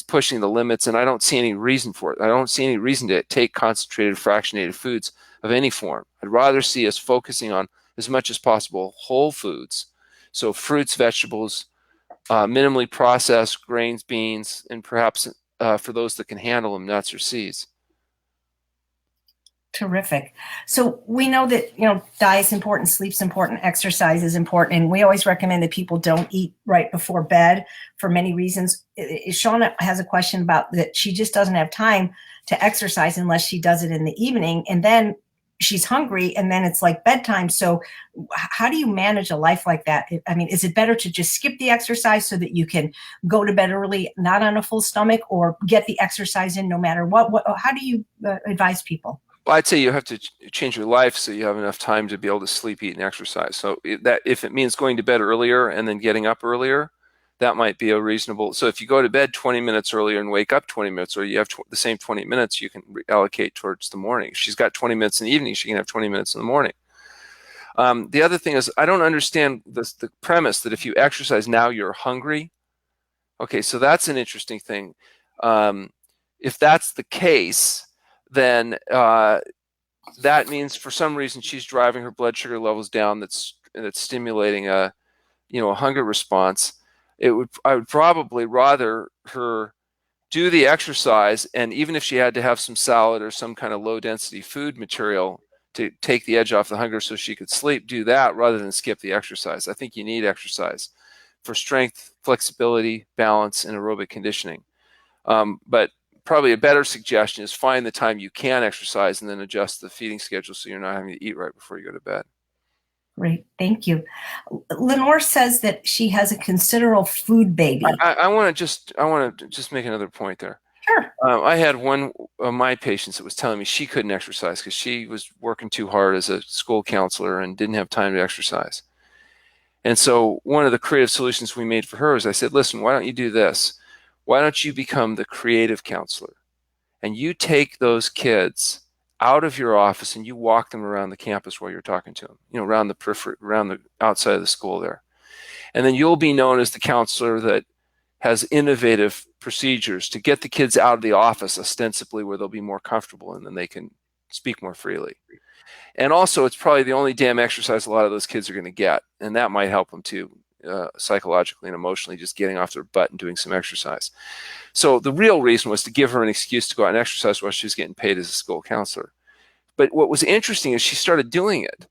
pushing the limits, and I don't see any reason for it. I don't see any reason to take concentrated fractionated foods of any form. I'd rather see us focusing on as much as possible whole foods. So fruits, vegetables, minimally processed grains, beans, and perhaps for those that can handle them, nuts or seeds. Terrific. So we know that, diet's important, sleep's important, exercise is important, and we always recommend that people don't eat right before bed for many reasons. Shauna has a question about that. She just doesn't have time to exercise unless she does it in the evening, and then she's hungry, and then it's like bedtime. So how do you manage a life like that? I mean, is it better to just skip the exercise so that you can go to bed early, not on a full stomach, or get the exercise in no matter what? How do you advise people? Well, I'd say you have to change your life so you have enough time to be able to sleep, eat, and exercise. So that if it means going to bed earlier and then getting up earlier, that might be a reasonable. So if you go to bed 20 minutes earlier and wake up 20 minutes, or you have the same 20 minutes, you can allocate towards the morning. If she's got 20 minutes in the evening, she can have 20 minutes in the morning. The other thing is, I don't understand the premise that if you exercise now, you're hungry. Okay, so that's an interesting thing. If that's the case, then that means for some reason she's driving her blood sugar levels down. That's stimulating a hunger response. I would probably rather her do the exercise, and even if she had to have some salad or some kind of low density food material to take the edge off the hunger so she could sleep, do that rather than skip the exercise. I think you need exercise for strength, flexibility, balance, and aerobic conditioning. But probably a better suggestion is find the time you can exercise and then adjust the feeding schedule so you're not having to eat right before you go to bed. Great, thank you. Lenore says that she has a considerable food baby. I want to just make another point there. Sure. I had one of my patients that was telling me she couldn't exercise because she was working too hard as a school counselor and didn't have time to exercise. And so one of the creative solutions we made for her is I said, listen, why don't you do this? Why don't you become the creative counselor? And you take those kids out of your office and you walk them around the campus while you're talking to them, around the periphery, around the outside of the school there. And then you'll be known as the counselor that has innovative procedures to get the kids out of the office ostensibly where they'll be more comfortable and then they can speak more freely. And also, it's probably the only damn exercise a lot of those kids are going to get. And that might help them too, psychologically and emotionally, just getting off their butt and doing some exercise. So the real reason was to give her an excuse to go out and exercise while she was getting paid as a school counselor. But what was interesting is she started doing it.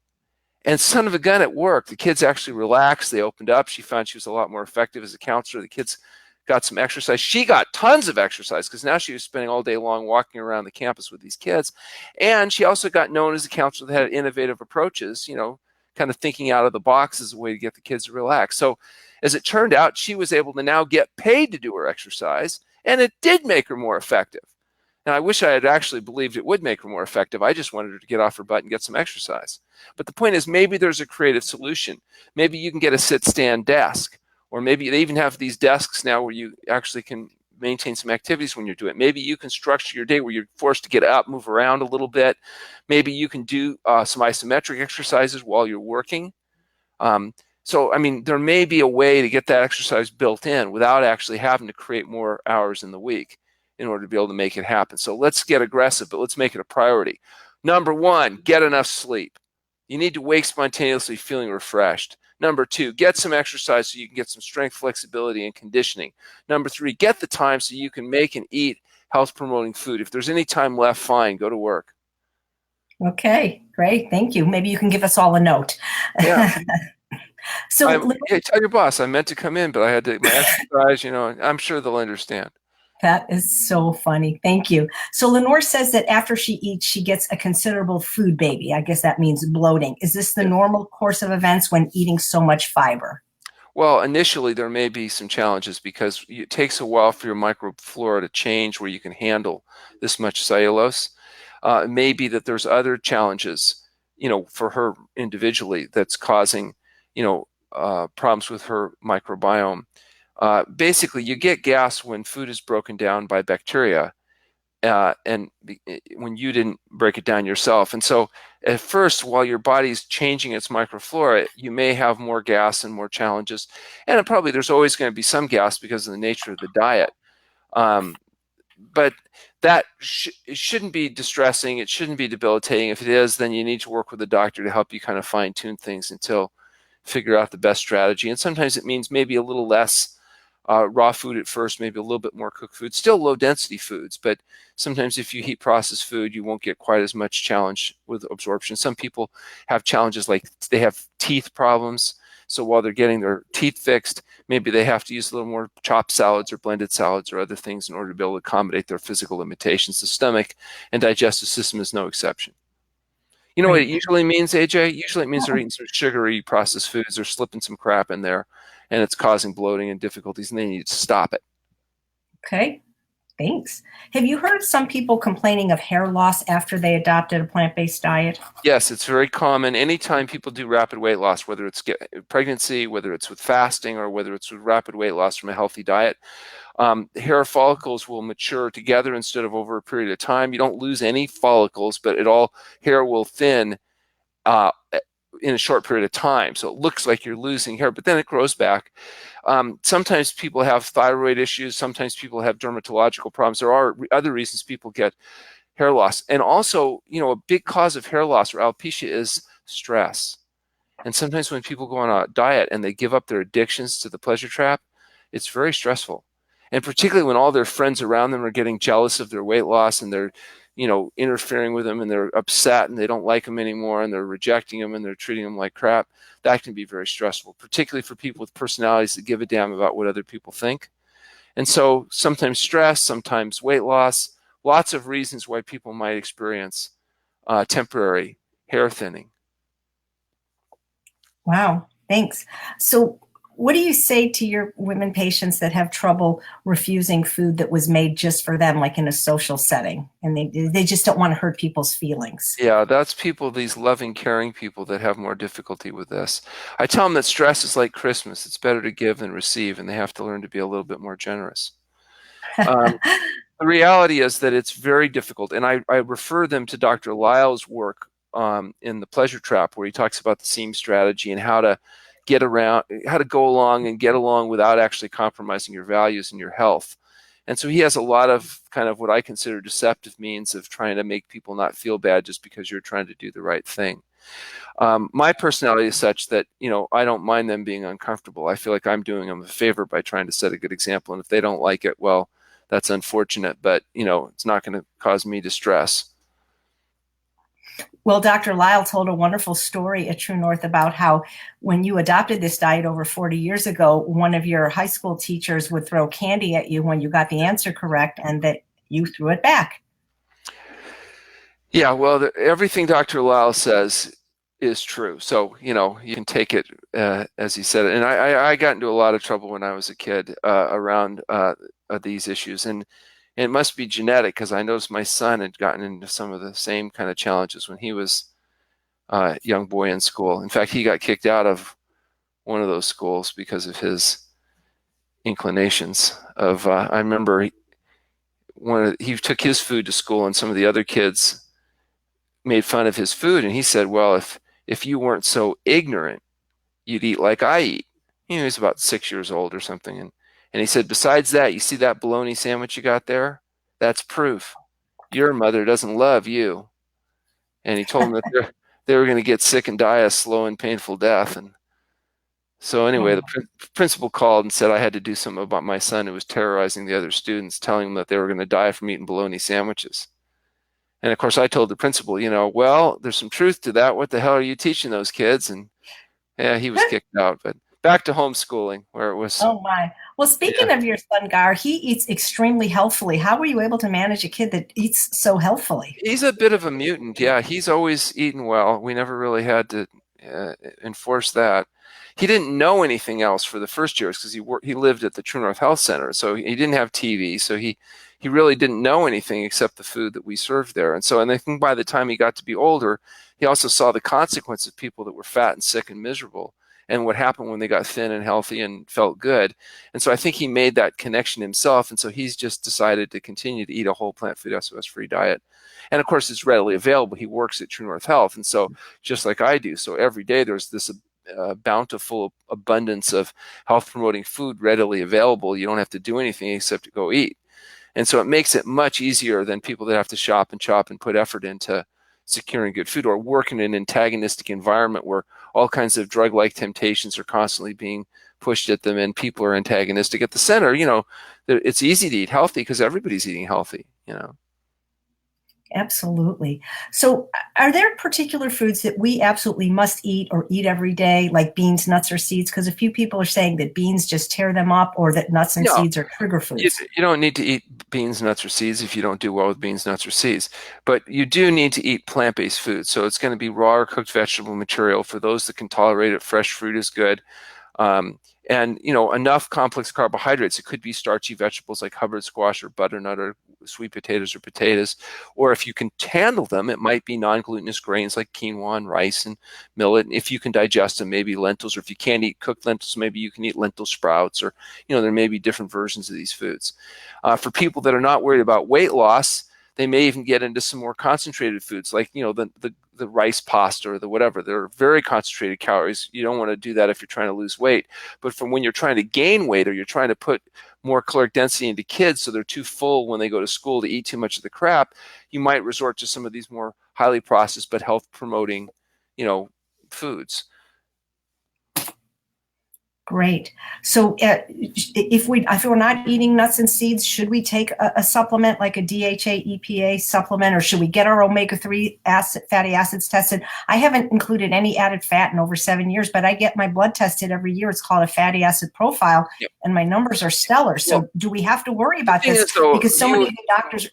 And son of a gun, it worked. The kids actually relaxed. They opened up. She found she was a lot more effective as a counselor. The kids got some exercise. She got tons of exercise because now she was spending all day long walking around the campus with these kids. And she also got known as a counselor that had innovative approaches, kind of thinking out of the box as a way to get the kids to relax. So as it turned out, she was able to now get paid to do her exercise, and it did make her more effective. And I wish I had actually believed it would make her more effective. I just wanted her to get off her butt and get some exercise. But the point is, maybe there's a creative solution. Maybe you can get a sit-stand desk, or maybe they even have these desks now where you actually can maintain some activities when you're doing it. Maybe you can structure your day where you're forced to get up, move around a little bit. Maybe you can do some isometric exercises while you're working. So, I mean, there may be a way to get that exercise built in without actually having to create more hours in the week in order to be able to make it happen. So let's get aggressive, but let's make it a priority. Number one, get enough sleep. You need to wake spontaneously feeling refreshed. Number two, get some exercise so you can get some strength, flexibility, and conditioning. Number three, get the time so you can make and eat health-promoting food. If there's any time left, fine, go to work. Okay, great. Thank you. Maybe you can give us all a note. Yeah. So, hey, tell your boss I meant to come in, but I had to my exercise. I'm sure they'll understand. That is so funny. Thank you. So Lenore says that after she eats, she gets a considerable food baby. I guess that means bloating. Is this the normal course of events when eating so much fiber? Well, initially there may be some challenges because it takes a while for your microflora to change where you can handle this much cellulose. It may be that there's other challenges, for her individually that's causing, problems with her microbiome. Basically, you get gas when food is broken down by bacteria when you didn't break it down yourself. And so at first, while your body's changing its microflora, you may have more gas and more challenges. And probably there's always going to be some gas because of the nature of the diet. But that it shouldn't be distressing. It shouldn't be debilitating. If it is, then you need to work with a doctor to help you kind of fine tune things until figure out the best strategy. And sometimes it means maybe a little less raw food at first, maybe a little bit more cooked food, still low density foods, but sometimes if you heat processed food, you won't get quite as much challenge with absorption. Some people have challenges like they have teeth problems. So while they're getting their teeth fixed, maybe they have to use a little more chopped salads or blended salads or other things in order to be able to accommodate their physical limitations. The stomach and digestive system is no exception. You know what it usually means, AJ? Usually it means they're eating some sugary processed foods, they're slipping some crap in there, and it's causing bloating and difficulties, and they need to stop it. Okay, thanks. Have you heard some people complaining of hair loss after they adopted a plant-based diet? Yes, it's very common. Anytime people do rapid weight loss, whether it's pregnancy, whether it's with fasting, or whether it's with rapid weight loss from a healthy diet, hair follicles will mature together instead of over a period of time. You don't lose any follicles, but hair will thin in a short period of time. So it looks like you're losing hair, but then it grows back. Sometimes people have thyroid issues. Sometimes people have dermatological problems. There are other reasons people get hair loss. And also, a big cause of hair loss or alopecia is stress. And sometimes when people go on a diet and they give up their addictions to the pleasure trap, it's very stressful. And particularly when all their friends around them are getting jealous of their weight loss and they're, interfering with them and they're upset and they don't like them anymore and they're rejecting them and they're treating them like crap, that can be very stressful, particularly for people with personalities that give a damn about what other people think. And so sometimes stress, sometimes weight loss, lots of reasons why people might experience temporary hair thinning. Wow, thanks. So what do you say to your women patients that have trouble refusing food that was made just for them, like in a social setting, and they just don't want to hurt people's feelings? Yeah, that's people, these loving, caring people that have more difficulty with this. I tell them that stress is like Christmas. It's better to give than receive, and they have to learn to be a little bit more generous. The reality is that it's very difficult, and I refer them to Dr. Lyle's work in The Pleasure Trap, where he talks about the seam strategy and how to go along and get along without actually compromising your values and your health. And so he has a lot of kind of what I consider deceptive means of trying to make people not feel bad just because you're trying to do the right thing. My personality is such that, I don't mind them being uncomfortable. I feel like I'm doing them a favor by trying to set a good example. And if they don't like it, well, that's unfortunate, but, it's not going to cause me distress. Well, Dr. Lyle told a wonderful story at TrueNorth about how when you adopted this diet over 40 years ago, one of your high school teachers would throw candy at you when you got the answer correct and that you threw it back. Yeah, well, everything Dr. Lyle says is true. So, you can take it as he said it. And I got into a lot of trouble when I was a kid around these issues. And it must be genetic because I noticed my son had gotten into some of the same kind of challenges when he was a young boy in school. In fact, he got kicked out of one of those schools because of his inclinations. I remember he took his food to school and some of the other kids made fun of his food. And he said, well, if you weren't so ignorant, you'd eat like I eat. He was about 6 years old or something. And he said, besides that, you see that bologna sandwich you got there? That's proof your mother doesn't love you. And he told them that they were going to get sick and die a slow and painful death. And so anyway, the principal called and said I had to do something about my son who was terrorizing the other students, telling them that they were going to die from eating bologna sandwiches. And of course, I told the principal, well, there's some truth to that. What the hell are you teaching those kids? And yeah, he was kicked out. But back to homeschooling, where it was. Oh my! Well, speaking of your son, Gar, he eats extremely healthfully. How were you able to manage a kid that eats so healthfully? He's a bit of a mutant. Yeah, he's always eaten well. We never really had to enforce that. He didn't know anything else for the first years because he lived at the TrueNorth Health Center, so he didn't have TV. So he really didn't know anything except the food that we served there. And I think by the time he got to be older, he also saw the consequence of people that were fat and sick and miserable. and what happened when they got thin and healthy and felt good. And so I think he made that connection himself, and so he's just decided to continue to eat a whole plant food SOS-free diet. And of course, it's readily available. He works at TrueNorth Health, and so just like I do, so every day there's this bountiful abundance of health-promoting food readily available. You don't have to do anything except to go eat. And so it makes it much easier than people that have to shop and chop and put effort into securing good food, or work in an antagonistic environment where all kinds of drug-like temptations are constantly being pushed at them and people are antagonistic. At the center, it's easy to eat healthy because everybody's eating healthy. Absolutely. So are there particular foods that we absolutely must eat or eat every day, like beans, nuts, or seeds? Because a few people are saying that beans just tear them up, or that nuts and seeds are trigger foods. You don't need to eat beans, nuts, or seeds if you don't do well with beans, nuts, or seeds. But you do need to eat plant-based foods. So it's going to be raw or cooked vegetable material. For those that can tolerate it, fresh fruit is good. And enough complex carbohydrates. It could be starchy vegetables like Hubbard squash or butternut or sweet potatoes or potatoes. Or if you can handle them, it might be non-glutinous grains like quinoa and rice and millet. And if you can digest them, maybe lentils. Or if you can't eat cooked lentils, maybe you can eat lentil sprouts. Or there may be different versions of these foods. For people that are not worried about weight loss, they may even get into some more concentrated foods like the rice pasta or the whatever. They're very concentrated calories. You don't want to do that if you're trying to lose weight. But from when you're trying to gain weight, or you're trying to put more caloric density into kids so they're too full when they go to school to eat too much of the crap, you might resort to some of these more highly processed but health promoting foods. Great. So if we're not eating nuts and seeds, should we take a supplement like a DHA EPA supplement, or should we get our omega-3 fatty acids tested? I haven't included any added fat in over 7 years, but I get my blood tested every year. It's called a fatty acid profile, yep. And my numbers are stellar. So do we have to worry about this? Because so many doctors...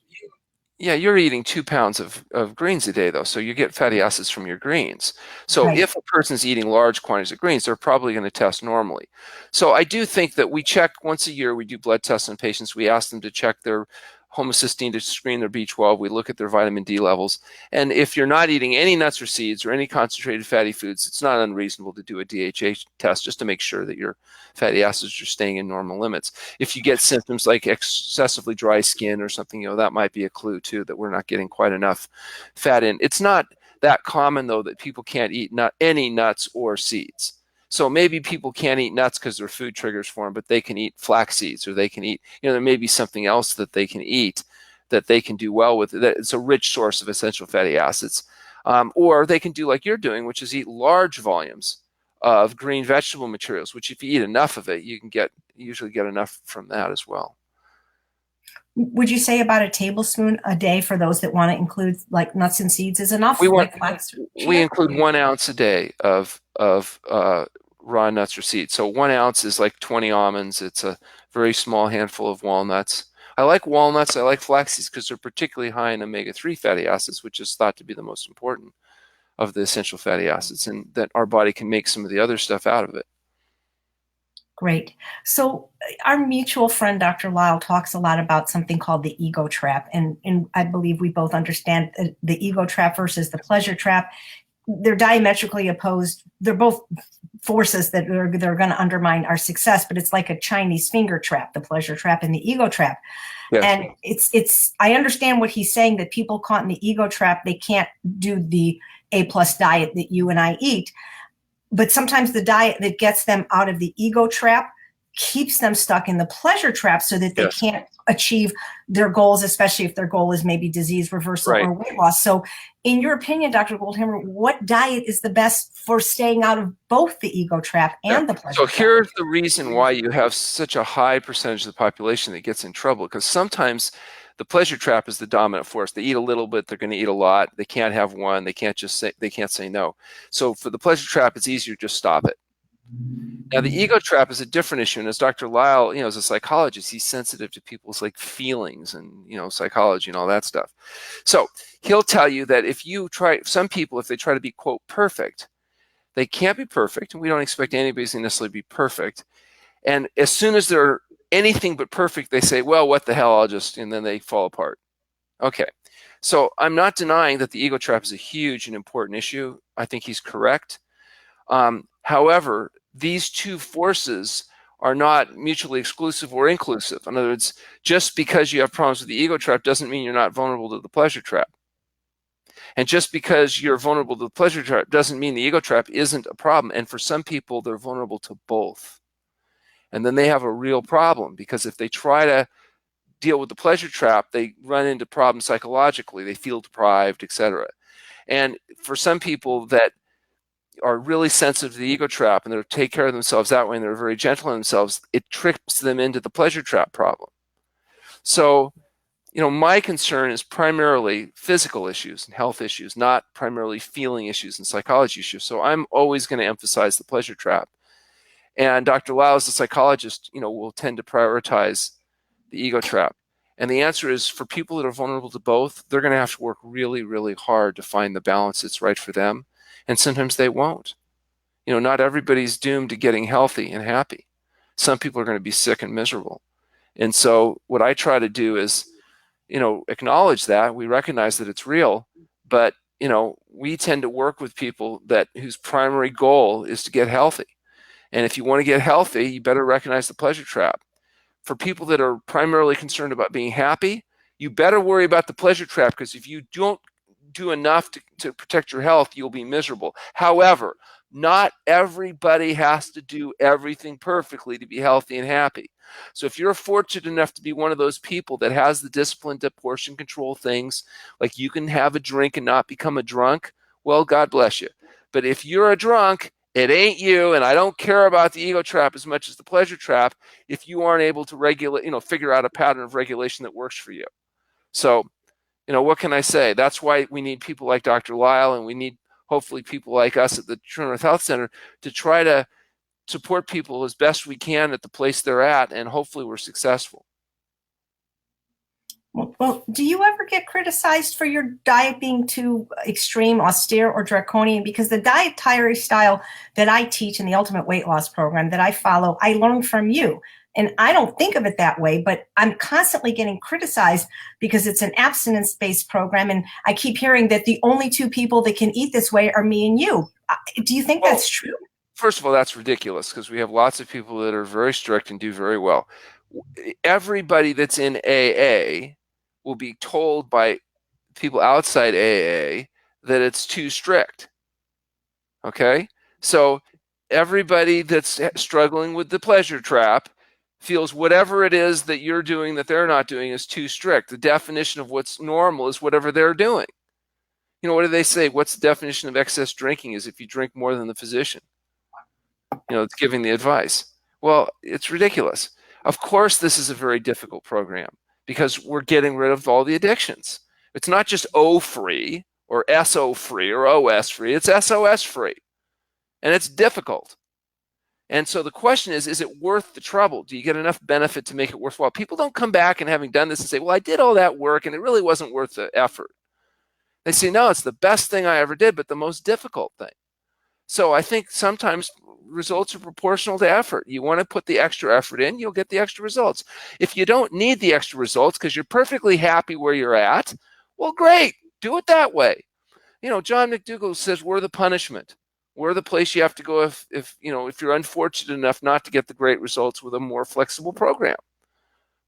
Yeah, you're eating 2 pounds of greens a day, though, so you get fatty acids from your greens. So right. If a person's eating large quantities of greens, they're probably going to test normally. So I do think that we check once a year. We do blood tests on patients. We ask them to check their homocysteine to screen their B12. We look at their vitamin D levels. And if you're not eating any nuts or seeds or any concentrated fatty foods, it's not unreasonable to do a DHA test just to make sure that your fatty acids are staying in normal limits. If you get symptoms like excessively dry skin or something, that might be a clue too that we're not getting quite enough fat in. It's not that common though that people can't eat any nuts or seeds. So maybe people can't eat nuts because they're food triggers for them, but they can eat flax seeds, or they can eat, there may be something else that they can eat that they can do well with. It's a rich source of essential fatty acids. Or they can do like you're doing, which is eat large volumes of green vegetable materials, which if you eat enough of it, you can usually get enough from that as well. Would you say about a tablespoon a day for those that want to include like nuts and seeds is enough? We include 1 ounce a day of raw nuts or seeds. So 1 ounce is like 20 almonds. It's a very small handful of walnuts. I like walnuts. I like flax seeds because they're particularly high in omega-3 fatty acids, which is thought to be the most important of the essential fatty acids, and that our body can make some of the other stuff out of it. Great. So our mutual friend, Dr. Lisle, talks a lot about something called the ego trap. And I believe we both understand the ego trap versus the pleasure trap. They're diametrically opposed. They're both forces that are going to undermine our success, but it's like a Chinese finger trap, the pleasure trap and the ego trap. Yes. And I understand what he's saying, that people caught in the ego trap, they can't do the A+ diet that you and I eat. But sometimes the diet that gets them out of the ego trap keeps them stuck in the pleasure trap so that they can't achieve their goals, especially if their goal is maybe disease reversal or weight loss. So in your opinion, Dr. Goldhamer, what diet is the best for staying out of both the ego trap and the pleasure trap? So here's the reason why you have such a high percentage of the population that gets in trouble, because sometimes the pleasure trap is the dominant force. They eat a little bit, they're going to eat a lot. They can't have one. They can't say no. So for the pleasure trap, it's easier to just stop it. Now the ego trap is a different issue, and as Dr. Lisle, as a psychologist, he's sensitive to people's feelings and psychology and all that stuff. So he'll tell you that if some people, if they try to be quote perfect, they can't be perfect, and we don't expect anybody to necessarily be perfect. And as soon as they're anything but perfect, they say, well, what the hell, and then they fall apart. Okay, so I'm not denying that the ego trap is a huge and important issue. I think he's correct. However, these two forces are not mutually exclusive or inclusive. In other words, just because you have problems with the ego trap doesn't mean you're not vulnerable to the pleasure trap. And just because you're vulnerable to the pleasure trap doesn't mean the ego trap isn't a problem. And for some people, they're vulnerable to both. And then they have a real problem, because if they try to deal with the pleasure trap, they run into problems psychologically. They feel deprived, etc. And for some people that are really sensitive to the ego trap and they take care of themselves that way and they're very gentle on themselves, it trips them into the pleasure trap problem. So, my concern is primarily physical issues and health issues, not primarily feeling issues and psychology issues. So I'm always going to emphasize the pleasure trap. And Dr. Lau, as a psychologist, will tend to prioritize the ego trap. And the answer is, for people that are vulnerable to both, they're going to have to work really, really hard to find the balance that's right for them. And sometimes they won't. Not everybody's doomed to getting healthy and happy. Some people are going to be sick and miserable. And so what I try to do is, acknowledge that. We recognize that it's real, but, we tend to work with people whose primary goal is to get healthy. And if you want to get healthy, you better recognize the pleasure trap. For people that are primarily concerned about being happy, you better worry about the pleasure trap, because if you don't do enough to protect your health, you'll be miserable. However, not everybody has to do everything perfectly to be healthy and happy. So if you're fortunate enough to be one of those people that has the discipline to portion control things, like you can have a drink and not become a drunk, well, God bless you. But if you're a drunk, it ain't you, and I don't care about the ego trap as much as the pleasure trap if you aren't able to regulate, figure out a pattern of regulation that works for you. So, what can I say? That's why we need people like Dr. Lyle, and we need hopefully people like us at the TrueNorth Health Center to try to support people as best we can at the place they're at, and hopefully we're successful. Well, do you ever get criticized for your diet being too extreme, austere, or draconian? Because the dietary style that I teach in the Ultimate Weight Loss Program that I follow, I learned from you. And I don't think of it that way, but I'm constantly getting criticized because it's an abstinence-based program. And I keep hearing that the only two people that can eat this way are me and you. Do you think that's true? First of all, that's ridiculous, because we have lots of people that are very strict and do very well. Everybody that's in AA will be told by people outside AA that it's too strict. Okay? So everybody that's struggling with the pleasure trap feels whatever it is that you're doing that they're not doing is too strict. The definition of what's normal is whatever they're doing. What do they say? What's the definition of excess drinking? Is if you drink more than the physician. It's giving the advice. Well, it's ridiculous. Of course, this is a very difficult program, because we're getting rid of all the addictions. It's not just O-free or SO free or OS free. It's SOS free. And it's difficult. And so the question is it worth the trouble? Do you get enough benefit to make it worthwhile? People don't come back and having done this and say, well, I did all that work and it really wasn't worth the effort. They say, no, it's the best thing I ever did, but the most difficult thing. So I think sometimes results are proportional to effort. You want to put the extra effort in, you'll get the extra results. If you don't need the extra results because you're perfectly happy where you're at, well, great, do it that way. John McDougall says we're the punishment. We're the place you have to go if you're unfortunate enough not to get the great results with a more flexible program.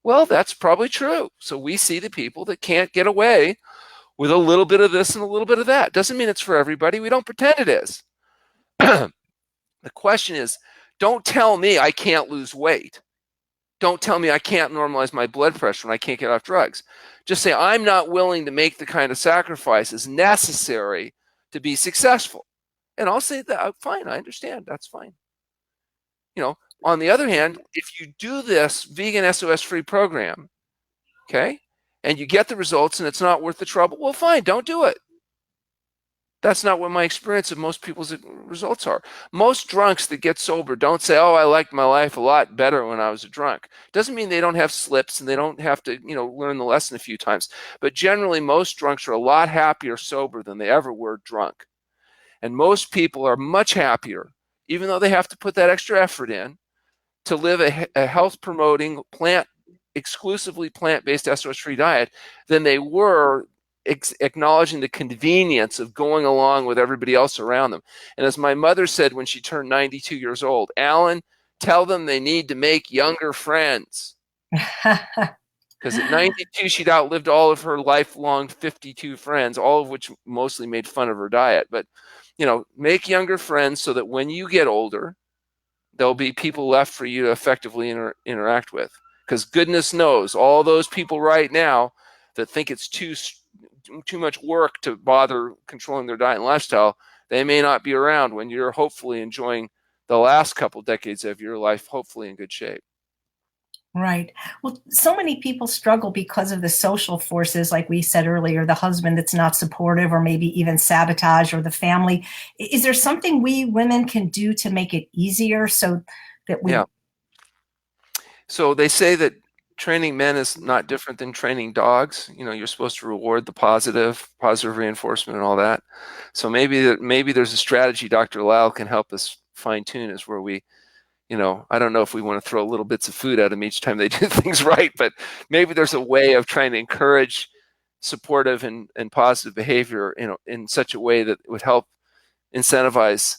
Well, that's probably true. So we see the people that can't get away with a little bit of this and a little bit of that. Doesn't mean it's for everybody. We don't pretend it is. The question is, don't tell me I can't lose weight. Don't tell me I can't normalize my blood pressure when I can't get off drugs. Just say, I'm not willing to make the kind of sacrifices necessary to be successful. And I'll say that, fine, I understand, that's fine. On the other hand, if you do this vegan SOS-free program, okay, and you get the results and it's not worth the trouble, well, fine, don't do it. That's not what my experience of most people's results are. Most drunks that get sober don't say, oh, I liked my life a lot better when I was a drunk. Doesn't mean they don't have slips and they don't have to, learn the lesson a few times. But generally, most drunks are a lot happier sober than they ever were drunk. And most people are much happier, even though they have to put that extra effort in, to live a health-promoting, exclusively plant-based SOS-free diet than they were acknowledging the convenience of going along with everybody else around them. And as my mother said when she turned 92 years old, Alan, tell them they need to make younger friends. Because at 92, she'd outlived all of her lifelong 52 friends, all of which mostly made fun of her diet. But, make younger friends so that when you get older, there'll be people left for you to effectively interact with. Because goodness knows, all those people right now that think it's too much work to bother controlling their diet and lifestyle, they may not be around when you're hopefully enjoying the last couple decades of your life, hopefully in good shape. Right. Well, so many people struggle because of the social forces, like we said earlier, the husband that's not supportive, or maybe even sabotage, or the family. Is there something we women can do to make it easier so that we... Yeah. So they say that training men is not different than training dogs. You're supposed to reward the positive reinforcement and all that. So maybe there's a strategy Dr. Lyle can help us fine tune, is where we, I don't know if we want to throw little bits of food at them each time they do things right, but maybe there's a way of trying to encourage supportive and positive behavior, in such a way that would help incentivize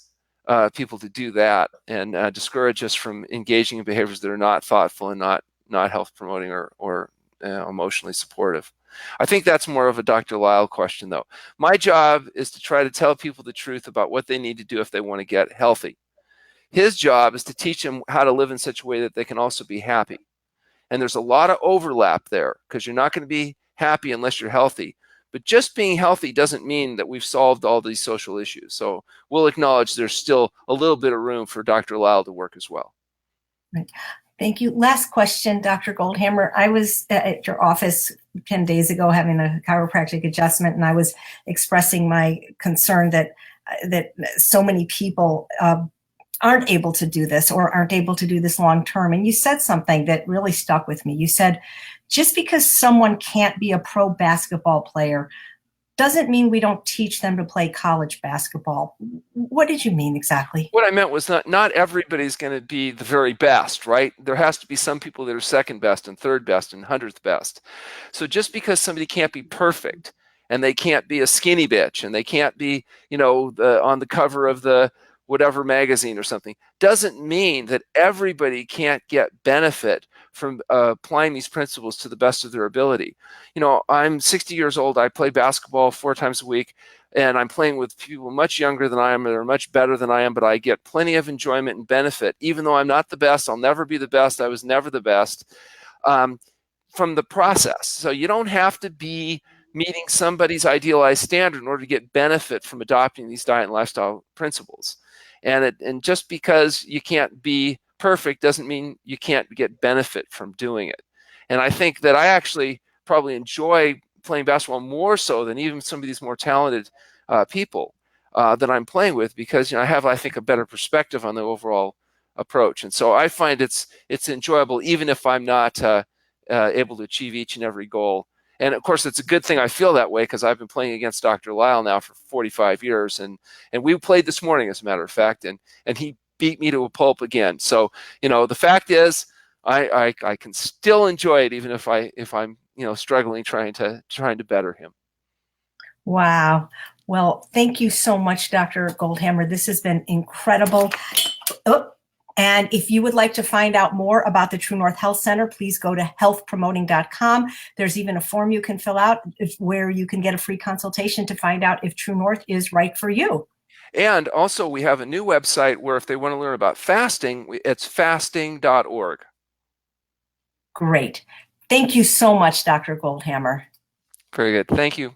people to do that, and discourage us from engaging in behaviors that are not thoughtful and not health promoting or emotionally supportive. I think that's more of a Dr. Lyle question, though. My job is to try to tell people the truth about what they need to do if they want to get healthy. His job is to teach them how to live in such a way that they can also be happy. And there's a lot of overlap there, because you're not going to be happy unless you're healthy. But just being healthy doesn't mean that we've solved all these social issues. So we'll acknowledge there's still a little bit of room for Dr. Lyle to work as well. Right. Thank you. Last question, Dr. Goldhamer. I was at your office 10 days ago having a chiropractic adjustment, and I was expressing my concern that so many people aren't able to do this, or aren't able to do this long term. And you said something that really stuck with me. You said, just because someone can't be a pro basketball player doesn't mean we don't teach them to play college basketball. What did you mean exactly? What I meant was not everybody's going to be the very best, right? There has to be some people that are second best and third best and 100th best. So just because somebody can't be perfect, and they can't be a skinny bitch, and they can't be, on the cover of the whatever magazine or something, doesn't mean that everybody can't get benefit from applying these principles to the best of their ability. I'm 60 years old. I play basketball 4 times a week, and I'm playing with people much younger than I am, that are much better than I am, but I get plenty of enjoyment and benefit. Even though I'm not the best, I'll never be the best. I was never the best, from the process. So you don't have to be meeting somebody's idealized standard in order to get benefit from adopting these diet and lifestyle principles. And just because you can't be perfect doesn't mean you can't get benefit from doing it. And I think that I actually probably enjoy playing basketball more so than even some of these more talented people that I'm playing with, because I have, I think, a better perspective on the overall approach. And so I find it's enjoyable, even if I'm not able to achieve each and every goal. And of course, it's a good thing I feel that way, because I've been playing against Dr. Lyle now for 45 years. And we played this morning, as a matter of fact, and he beat me to a pulp again. So, the fact is, I can still enjoy it, even if I'm struggling trying to better him. Wow. Well, thank you so much, Dr. Goldhamer. This has been incredible. Oh. And if you would like to find out more about the TrueNorth Health Center, please go to healthpromoting.com. There's even a form you can fill out where you can get a free consultation to find out if TrueNorth is right for you. And also, we have a new website where if they want to learn about fasting, it's fasting.org. Great. Thank you so much, Dr. Goldhamer. Very good. Thank you.